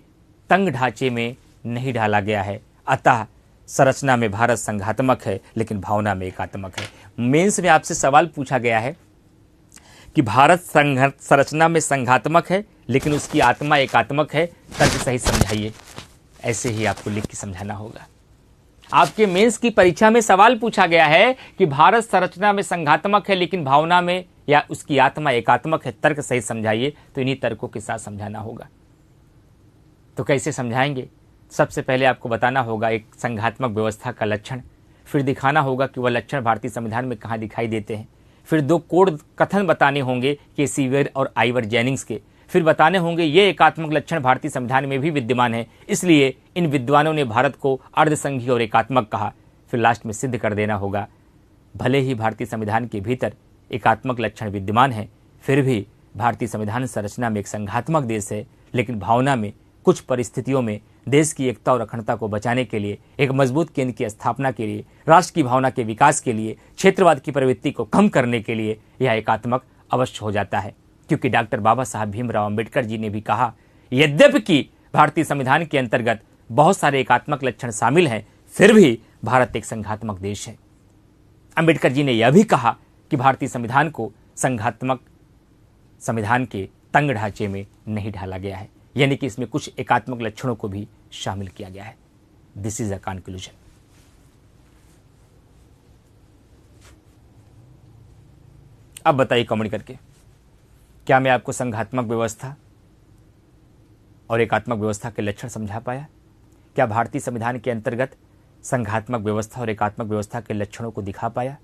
तंग ढांचे में नहीं ढाला गया है। अतः संरचना में भारत संघात्मक है, लेकिन भावना में एकात्मक है। मेंस में आपसे सवाल पूछा गया है कि भारत संरचना में संघात्मक है, लेकिन उसकी आत्मा एकात्मक है, तर्क सही समझाइए। ऐसे ही आपको लिख के समझाना होगा। आपके मेंस की परीक्षा में सवाल पूछा गया है कि भारत संरचना में संघात्मक है, लेकिन भावना में या उसकी आत्मा एकात्मक है, तर्क सही समझाइए। तो इन्हीं तर्कों के साथ समझाना होगा। तो कैसे समझाएंगे? सबसे पहले आपको बताना होगा एक संघात्मक व्यवस्था का लक्षण, फिर दिखाना होगा कि वह लक्षण भारतीय संविधान में कहाँ दिखाई देते हैं, फिर दो कोड कथन बताने होंगे के सीवर और आइवर जेनिंग्स के, फिर बताने होंगे ये एकात्मक लक्षण भारतीय संविधान में भी विद्यमान है, इसलिए इन विद्वानों ने भारत को अर्धसंघी और एकात्मक कहा। फिर लास्ट में सिद्ध कर देना होगा भले ही भारतीय संविधान के भीतर एकात्मक लक्षण विद्यमान है, फिर भी भारतीय संविधान संरचना में एक संघात्मक देश है, लेकिन भावना में, कुछ परिस्थितियों में देश की एकता और अखंडता को बचाने के लिए, एक मजबूत केंद्र की स्थापना के लिए, राष्ट्र की भावना के विकास के लिए, क्षेत्रवाद की प्रवृत्ति को कम करने के लिए यह एकात्मक अवश्य हो जाता है। क्योंकि डॉक्टर बाबा साहब भीमराव अंबेडकर जी ने भी कहा, यद्यपि कि भारतीय संविधान के अंतर्गत बहुत सारे एकात्मक लक्षण शामिल हैं, फिर भी भारत एक संघात्मक देश है। अंबेडकर जी ने यह भी कहा कि भारतीय संविधान को संघात्मक संविधान के तंग ढांचे में नहीं ढाला गया है, यानी कि इसमें कुछ एकात्मक लक्षणों को भी शामिल किया गया है। This is a conclusion. अब बताइए कमेंट करके, क्या मैं आपको संघात्मक व्यवस्था और एकात्मक व्यवस्था के लक्षण समझा पाया? क्या भारतीय संविधान के अंतर्गत संघात्मक व्यवस्था और एकात्मक व्यवस्था के लक्षणों को दिखा पाया?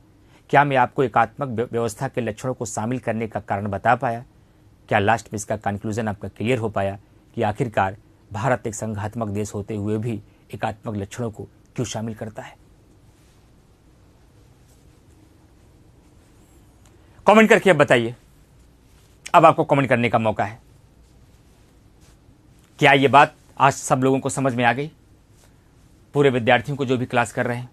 क्या मैं आपको एकात्मक व्यवस्था के लक्षणों को शामिल करने का कारण बता पाया? क्या लास्ट में इसका कंक्लूजन आपका क्लियर हो पाया कि आखिरकार भारत एक संघात्मक देश होते हुए भी एकात्मक लक्षणों को क्यों शामिल करता है? कमेंट करके अब बताइए। अब आपको कमेंट करने का मौका है। क्या ये बात आज सब लोगों को समझ में आ गई? पूरे विद्यार्थियों को जो भी क्लास कर रहे हैं,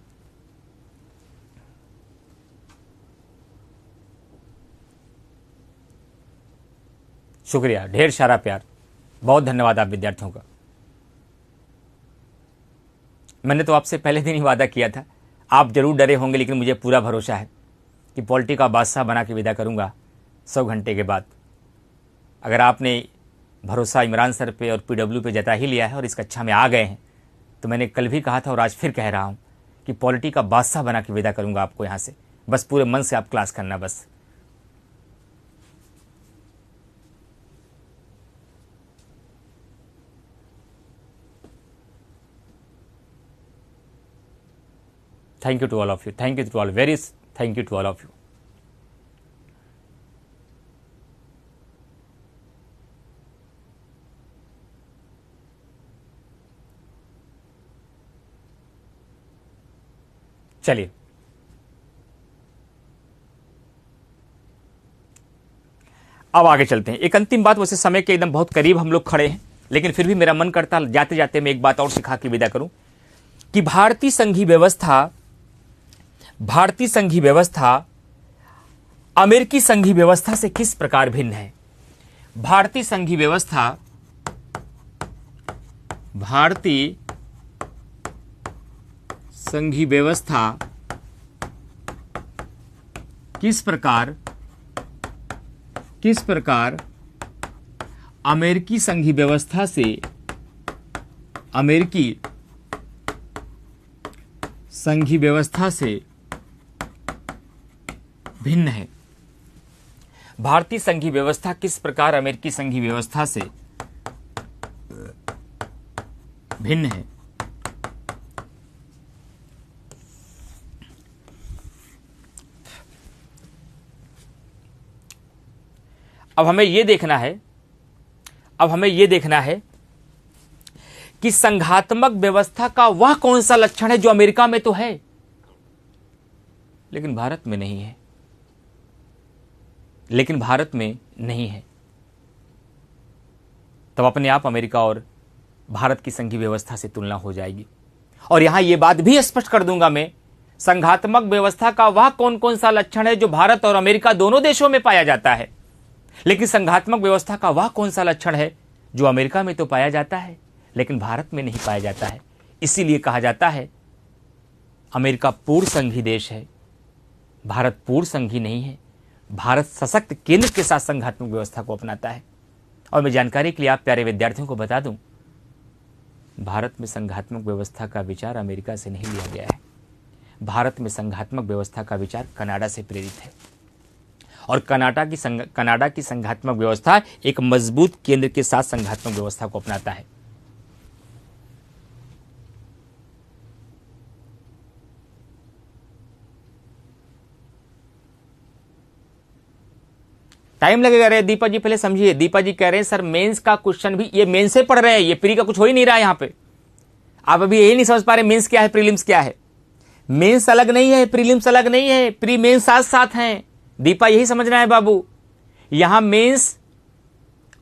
शुक्रिया, ढेर सारा प्यार, बहुत धन्यवाद आप विद्यार्थियों का। मैंने तो आपसे पहले दिन ही वादा किया था, आप जरूर डरे होंगे, लेकिन मुझे पूरा भरोसा है कि पॉलिटी का बादशाह बना के विदा करूंगा 100 घंटे के बाद। अगर आपने भरोसा इमरान सर पे और पीडब्ल्यू पे जता ही लिया है और इस कक्षा में आ गए हैं। तो मैंने कल भी कहा था और आज फिर कह रहा हूँ कि पॉलिटी का बादशाह बना के विदा करूँगा आपको यहाँ से। बस पूरे मन से आप क्लास करना बस। Thank you to all of you, thank you to all, very thank you to all of you. चलिए अब आगे चलते हैं। एक अंतिम बात, वैसे समय के एकदम बहुत करीब हम लोग खड़े हैं, लेकिन फिर भी मेरा मन करता जाते जाते मैं एक बात और सिखा के विदा करूं कि भारतीय संघीय व्यवस्था अमेरिकी संघीय व्यवस्था से किस प्रकार भिन्न है। भारतीय संघीय व्यवस्था किस प्रकार अमेरिकी संघीय व्यवस्था से भिन्न है। भारतीय संघीय व्यवस्था किस प्रकार अमेरिकी संघीय व्यवस्था से भिन्न है। अब हमें यह देखना है कि संघात्मक व्यवस्था का वह कौन सा लक्षण है जो अमेरिका में तो है लेकिन भारत में नहीं है। तब अपने आप अमेरिका और भारत की संघीय व्यवस्था से तुलना हो जाएगी। और यहां यह बात भी स्पष्ट कर दूंगा मैं, संघात्मक व्यवस्था का वह कौन कौन सा लक्षण है जो भारत और अमेरिका दोनों देशों में पाया जाता है, लेकिन संघात्मक व्यवस्था का वह कौन सा लक्षण है जो अमेरिका में तो पाया जाता है लेकिन भारत में नहीं पाया जाता है। इसीलिए कहा जाता है अमेरिका पूर्ण संघी देश है, भारत पूर्ण संघी नहीं है। भारत सशक्त केंद्र के साथ संघात्मक व्यवस्था को अपनाता है। और मैं जानकारी के लिए आप प्यारे विद्यार्थियों को बता दूं, भारत में संघात्मक व्यवस्था का विचार अमेरिका से नहीं लिया गया है। भारत में संघात्मक व्यवस्था का विचार कनाडा से प्रेरित है और कनाडा की संघात्मक व्यवस्था एक मजबूत केंद्र के साथ संघात्मक व्यवस्था को अपनाता है। टाइम लगेगा रे दीपा जी, पहले समझिए। दीपा जी कह रहे हैं सर मेंस का क्वेश्चन भी, ये मेंस से पढ़ रहे हैं, ये प्री का कुछ हो ही नहीं रहा है यहां पे। आप अभी यही नहीं समझ पा रहे मेंस क्या है प्रीलिम्स क्या है। मेंस अलग नहीं है, प्रीलिम्स अलग नहीं है, प्री मेंस साथ साथ हैं। दीपा यही समझना है बाबू, यहां मेंस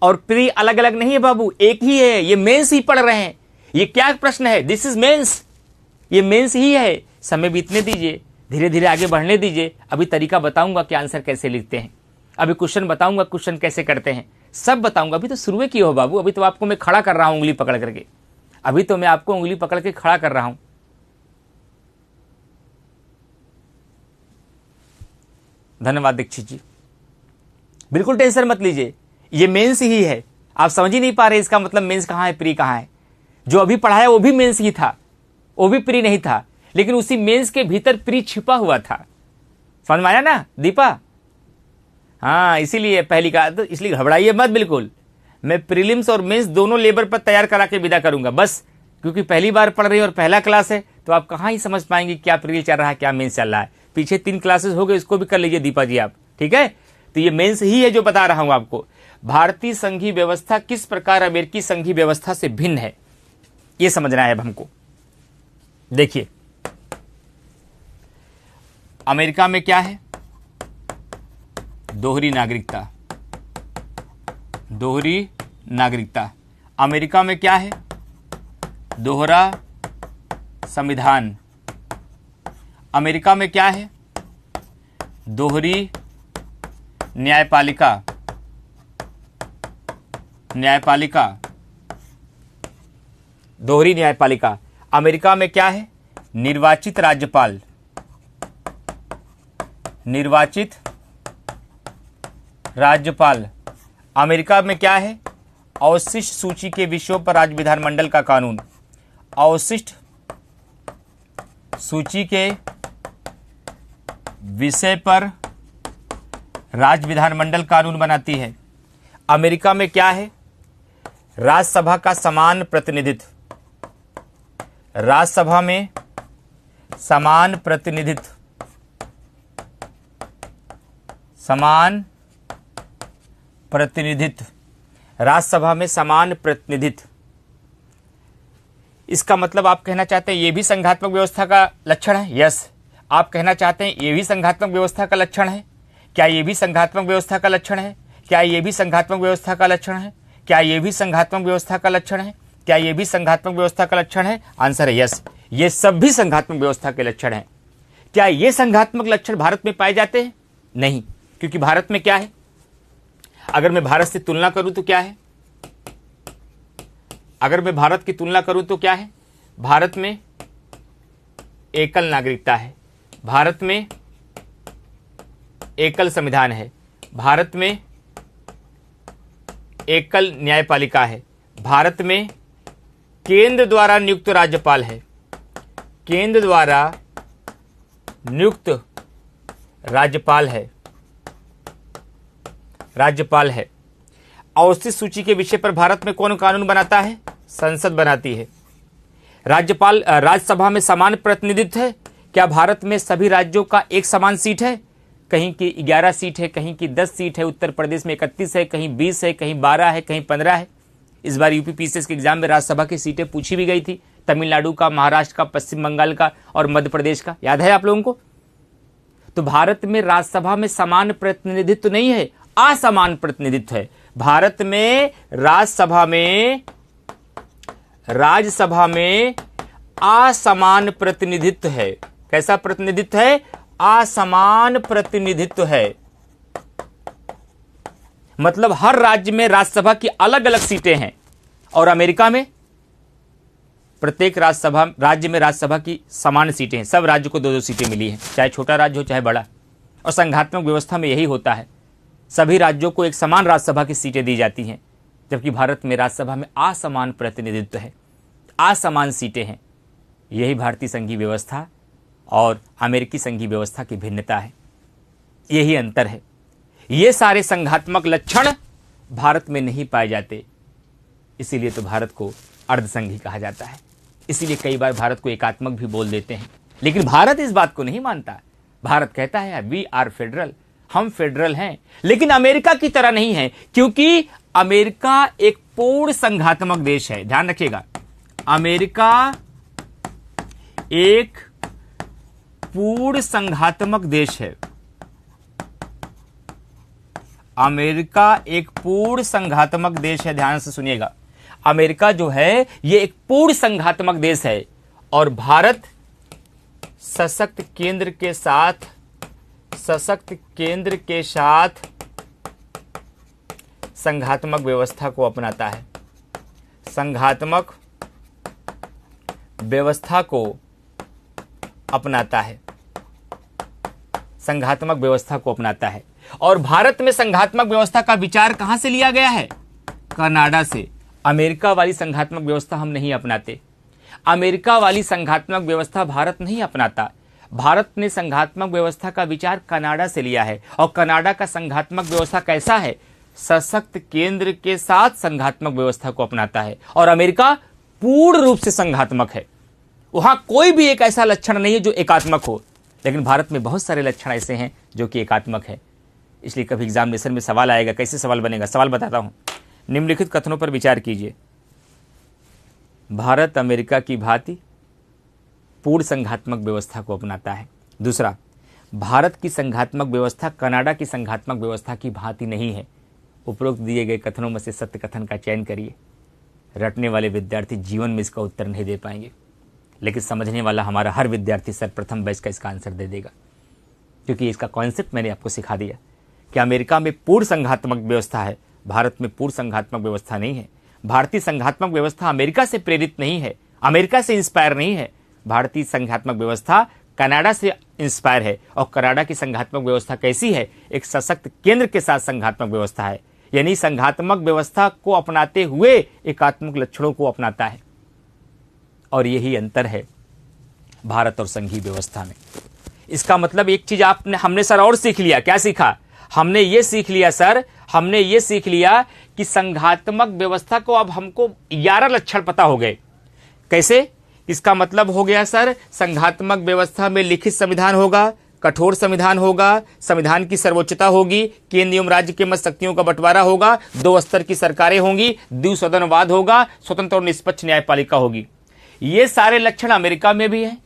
और प्री अलग अलग नहीं है बाबू, एक ही है। ये मेंस ही पढ़ रहे हैं। ये क्या प्रश्न है, दिस इज मेंस, ये मेंस ही है। समय बीतने दीजिए, धीरे धीरे आगे बढ़ने दीजिए। अभी तरीका बताऊंगा कि आंसर कैसे लिखते हैं, अभी क्वेश्चन बताऊंगा क्वेश्चन कैसे करते हैं, सब बताऊंगा। अभी तो शुरू किए हो बाबू, अभी तो आपको मैं खड़ा कर रहा हूं उंगली पकड़ करके, अभी तो मैं आपको उंगली पकड़ के खड़ा कर रहा हूं। धन्यवाद दीक्षित जी, बिल्कुल टेंशन मत लीजिए, ये मेंस ही है। आप समझ ही नहीं पा रहे इसका मतलब मेंस कहां है प्री कहां है। जो अभी पढ़ाया वो भी मेंस ही था, वो भी प्री नहीं था, लेकिन उसी मेंस के भीतर प्री छिपा हुआ था। समझ में आया ना दीपा? हाँ, इसीलिए पहली का तो, इसलिए घबराइए मत बिल्कुल। मैं प्रीलिम्स और मेंस दोनों लेवल पर तैयार करा के विदा करूंगा बस, क्योंकि पहली बार पढ़ रही है और पहला क्लास है, तो आप कहां ही समझ पाएंगे क्या प्रीलिम चल रहा है क्या मेंस चल रहा है। पीछे 3 क्लासेस हो गए, इसको भी कर लीजिए दीपा जी आप, ठीक है। तो ये मेंस ही है जो बता रहा हूं आपको। भारतीय संघीय व्यवस्था किस प्रकार अमेरिकी संघीय व्यवस्था से भिन्न है, ये समझना है अब हमको। देखिए अमेरिका में क्या है, दोहरी नागरिकता। दोहरी नागरिकता अमेरिका में क्या है, दोहरा संविधान। अमेरिका में क्या है, दोहरी न्यायपालिका। न्यायपालिका, दोहरी न्यायपालिका। अमेरिका में क्या है, निर्वाचित राज्यपाल। निर्वाचित राज्यपाल। अमेरिका में क्या है, अवशिष्ट सूची के विषयों पर राज्य विधानमंडल का कानून। अवशिष्ट सूची के विषय पर राज्य विधानमंडल कानून बनाती है। अमेरिका में क्या है? राज्यसभा का समान प्रतिनिधित्व। राज्यसभा में समान प्रतिनिधित्व, समान प्रतिनिधित्व, राज्यसभा में समान प्रतिनिधित्व। इसका मतलब आप कहना चाहते हैं ये भी संघात्मक व्यवस्था का लक्षण है? यस। आप कहना चाहते हैं ये भी संघात्मक व्यवस्था का लक्षण है? क्या ये भी संघात्मक व्यवस्था का लक्षण है? क्या ये भी संघात्मक व्यवस्था का लक्षण है? क्या ये भी संघात्मक व्यवस्था का लक्षण है? क्या ये भी संघात्मक व्यवस्था का लक्षण है? आंसर है यस, ये सब भी संघात्मक व्यवस्था के लक्षण हैं। क्या ये संघात्मक लक्षण भारत में पाए जाते हैं? नहीं, क्योंकि भारत में क्या है? अगर मैं भारत से तुलना करूं तो क्या है? अगर मैं भारत की तुलना करूं तो क्या है? भारत में एकल नागरिकता है, भारत में एकल संविधान है, भारत में एकल न्यायपालिका है, भारत में केंद्र द्वारा नियुक्त राज्यपाल है, केंद्र द्वारा नियुक्त राज्यपाल है। अवशिष्ट सूची के विषय पर भारत में कौन कानून बनाता है? संसद बनाती है। राज्यपाल राज्यसभा में समान प्रतिनिधित्व है। क्या भारत में सभी राज्यों का एक समान सीट है? कहीं की 11 सीट है, कहीं की 10 सीट है, उत्तर प्रदेश में 31 है, कहीं 20 है, कहीं 12 है, कहीं 15 है। इस बार यूपी पीसीएस के एग्जाम में राज्यसभा की सीटें पूछी भी गई थी, तमिलनाडु का, महाराष्ट्र का, पश्चिम बंगाल का और मध्य प्रदेश का। याद है आप लोगों को? तो भारत में राज्यसभा में समान प्रतिनिधित्व नहीं है, असमान प्रतिनिधित्व है। भारत में राज्यसभा में असमान प्रतिनिधित्व है। कैसा प्रतिनिधित्व है? असमान प्रतिनिधित्व है। मतलब हर राज्य में राज्यसभा की अलग अलग सीटें हैं, और अमेरिका में प्रत्येक राज्य में राज्यसभा की समान सीटें हैं। सब राज्य को 2-2 सीटें मिली हैं, चाहे छोटा राज्य हो चाहे बड़ा। और संघात्मक व्यवस्था में यही होता है, सभी राज्यों को एक समान राज्यसभा की सीटें दी जाती हैं, जबकि भारत में राज्यसभा में असमान प्रतिनिधित्व है, असमान सीटें हैं। यही भारतीय संघीय व्यवस्था और अमेरिकी संघीय व्यवस्था की भिन्नता है, यही अंतर है। ये सारे संघात्मक लक्षण भारत में नहीं पाए जाते, इसीलिए तो भारत को अर्धसंघी कहा जाता है। इसीलिए कई बार भारत को एकात्मक भी बोल देते हैं, लेकिन भारत इस बात को नहीं मानता। भारत कहता है वी आर फेडरल, हम फेडरल हैं, लेकिन अमेरिका की तरह नहीं है, क्योंकि अमेरिका एक पूर्ण संघात्मक देश है। ध्यान रखिएगा, अमेरिका एक पूर्ण संघात्मक देश है। अमेरिका एक पूर्ण संघात्मक देश है। ध्यान से सुनिएगा, अमेरिका जो है ये एक पूर्ण संघात्मक देश है, और भारत सशक्त केंद्र के साथ संघात्मक व्यवस्था को अपनाता है। संघात्मक व्यवस्था को अपनाता है, संघात्मक व्यवस्था को अपनाता है। और भारत में संघात्मक व्यवस्था का विचार कहां से लिया गया है? कनाडा से। अमेरिका वाली संघात्मक व्यवस्था हम नहीं अपनाते, अमेरिका वाली संघात्मक व्यवस्था भारत नहीं अपनाता। भारत ने संघात्मक व्यवस्था का विचार कनाडा से लिया है, और कनाडा का संघात्मक व्यवस्था कैसा है? सशक्त केंद्र के साथ संघात्मक व्यवस्था को अपनाता है। और अमेरिका पूर्ण रूप से संघात्मक है, वहां कोई भी एक ऐसा लक्षण नहीं है जो एकात्मक हो, लेकिन भारत में बहुत सारे लक्षण ऐसे हैं जो कि एकात्मक है। इसलिए कभी एग्जामिनेशन में सवाल आएगा, कैसे सवाल बनेगा? सवाल बताता हूं, निम्नलिखित कथनों पर विचार कीजिए। भारत अमेरिका की भांति पूर्ण संघात्मक व्यवस्था को अपनाता है। दूसरा, भारत की संघात्मक व्यवस्था कनाडा की संघात्मक व्यवस्था की भांति नहीं है। उपरोक्त दिए गए कथनों में से सत्य कथन का चयन करिए। रटने वाले विद्यार्थी जीवन में इसका उत्तर नहीं दे पाएंगे, लेकिन समझने वाला हमारा हर विद्यार्थी सर्वप्रथम बैच का इसका आंसर दे देगा, क्योंकि इसका कॉन्सेप्ट मैंने आपको सिखा दिया कि अमेरिका में पूर्ण संघात्मक व्यवस्था है, भारत में पूर्ण संघात्मक व्यवस्था नहीं है। भारतीय संघात्मक व्यवस्था अमेरिका से प्रेरित नहीं है, अमेरिका से इंस्पायर नहीं है। भारतीय संघात्मक व्यवस्था कनाडा से इंस्पायर है। और कनाडा की संघात्मक व्यवस्था कैसी है? एक सशक्त केंद्र के साथ संघात्मक व्यवस्था है। यानी संघात्मक व्यवस्था को अपनाते हुए एकात्मक लक्षणों को अपनाता है। और यही अंतर है भारत और संघीय व्यवस्था में। इसका मतलब एक चीज हमने सर और सीख लिया। क्या सीखा? हमने ये सीख लिया सर, हमने ये सीख लिया कि संघात्मक व्यवस्था को अब हमको 11 लक्षण पता हो गए। कैसे? इसका मतलब हो गया सर, संघात्मक व्यवस्था में लिखित संविधान होगा, कठोर संविधान होगा, संविधान की सर्वोच्चता होगी, केंद्र एवं राज्य के मध्य शक्तियों का बंटवारा होगा, 2 स्तर की सरकारें होंगी, द्विसदनवाद होगा, स्वतंत्र और निष्पक्ष न्यायपालिका होगी। ये सारे लक्षण अमेरिका में भी हैं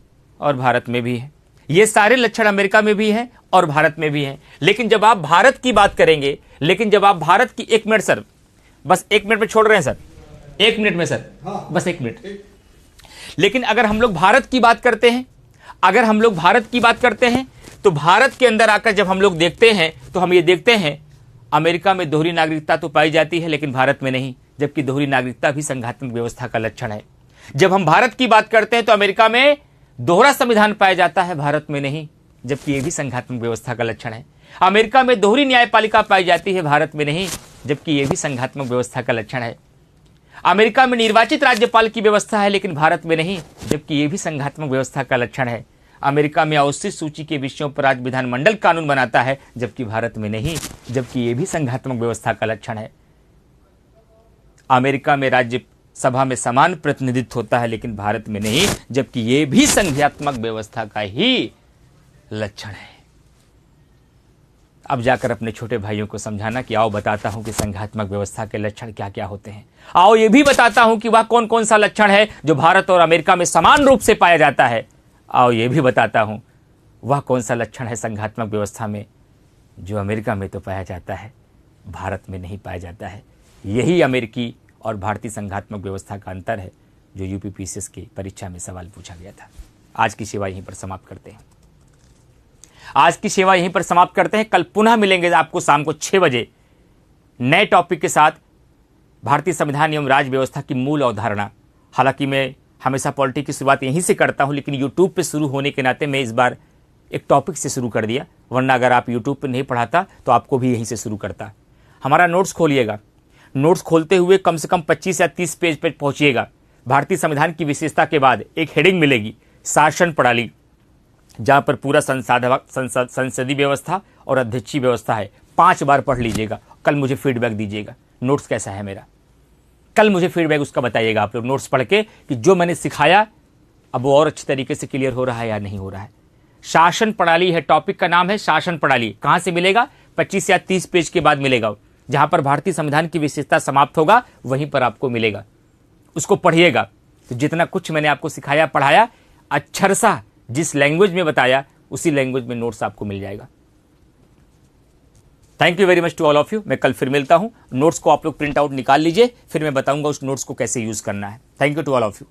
और भारत में भी हैं। ये सारे लक्षण अमेरिका में भी हैं और भारत में भी हैं। लेकिन जब आप भारत की बात करेंगे, एक मिनट सर, बस 1 मिनट में छोड़ रहे हैं सर, 1 मिनट में सर, बस 1 मिनट। लेकिन अगर हम लोग भारत की बात करते हैं, तो भारत के अंदर आकर जब हम लोग देखते हैं तो हम ये देखते हैं अमेरिका में दोहरी नागरिकता तो पाई जाती है लेकिन भारत में नहीं, जबकि दोहरी नागरिकता भी संघात्मक व्यवस्था का लक्षण है। जब हम भारत की बात करते हैं तो अमेरिका में दोहरा संविधान पाया जाता है, भारत में नहीं, जबकि यह भी संघात्मक व्यवस्था का लक्षण है। अमेरिका में दोहरी न्यायपालिका पाई जाती है, भारत में नहीं, जबकि यह भी संघात्मक व्यवस्था का लक्षण है। अमेरिका में निर्वाचित राज्यपाल की व्यवस्था है लेकिन भारत में नहीं, जबकि यह भी संघात्मक व्यवस्था का लक्षण है। अमेरिका में अवस्थित सूची के विषयों पर राज्य विधानमंडल कानून बनाता है, जबकि भारत में नहीं, जबकि यह भी संघात्मक व्यवस्था का लक्षण है। अमेरिका में राज्यसभा में समान प्रतिनिधित्व होता है लेकिन भारत में नहीं, जबकि यह भी संघात्मक व्यवस्था का ही लक्षण है। अब जाकर अपने छोटे भाइयों को समझाना कि आओ बताता हूं कि संघात्मक व्यवस्था के लक्षण क्या क्या होते हैं। आओ ये भी बताता हूं कि वह कौन कौन सा लक्षण है जो भारत और अमेरिका में समान रूप से पाया जाता है। आओ ये भी बताता हूं वह कौन सा लक्षण है संघात्मक व्यवस्था में जो अमेरिका में तो पाया जाता है, भारत में नहीं पाया जाता है। यही अमेरिकी और भारतीय संघात्मक व्यवस्था का अंतर है जो यूपीपीसीएस की परीक्षा में सवाल पूछा गया था। आज की सेवा यहीं पर समाप्त करते हैं। कल पुनः मिलेंगे आपको शाम को 6 बजे नए टॉपिक के साथ, भारतीय संविधान एवं राज्य व्यवस्था की मूल अवधारणा। हालांकि मैं हमेशा पॉलिटिक्स की शुरुआत यहीं से करता हूं, लेकिन यूट्यूब पे शुरू होने के नाते मैं इस बार एक टॉपिक से शुरू कर दिया, वरना अगर आप यूट्यूब पे नहीं पढ़ाता तो आपको भी यहीं से शुरू करता। हमारा नोट्स खोलिएगा, नोट्स खोलते हुए कम से कम 25 या 30 पेज पर पहुंचिएगा। भारतीय संविधान की विशेषता के बाद एक हेडिंग मिलेगी, शासन प्रणाली, जहां पर पूरा संसदीय व्यवस्था और अध्यक्षीय व्यवस्था है। 5 बार पढ़ लीजिएगा। कल मुझे फीडबैक दीजिएगा नोट्स कैसा है मेरा, कल मुझे फीडबैक उसका बताइएगा आप लोग नोट्स पढ़ के कि जो मैंने सिखाया अब वो और अच्छी तरीके से क्लियर हो रहा है या नहीं हो रहा है। शासन प्रणाली है, टॉपिक का नाम है शासन प्रणाली। कहां से मिलेगा? 25 या 30 पेज के बाद मिलेगा। जहां पर भारतीय संविधान की विशेषता समाप्त होगा वहीं पर आपको मिलेगा। उसको पढ़िएगा तो जितना कुछ मैंने आपको सिखाया पढ़ाया, अक्षरशः जिस लैंग्वेज में बताया उसी लैंग्वेज में नोट्स आपको मिल जाएगा। Thank you very much to all of you. मैं कल फिर मिलता हूं। नोट्स को आप लोग प्रिंट आउट निकाल लीजिए, फिर मैं बताऊंगा उस नोट्स को कैसे यूज करना है। Thank you to all of you.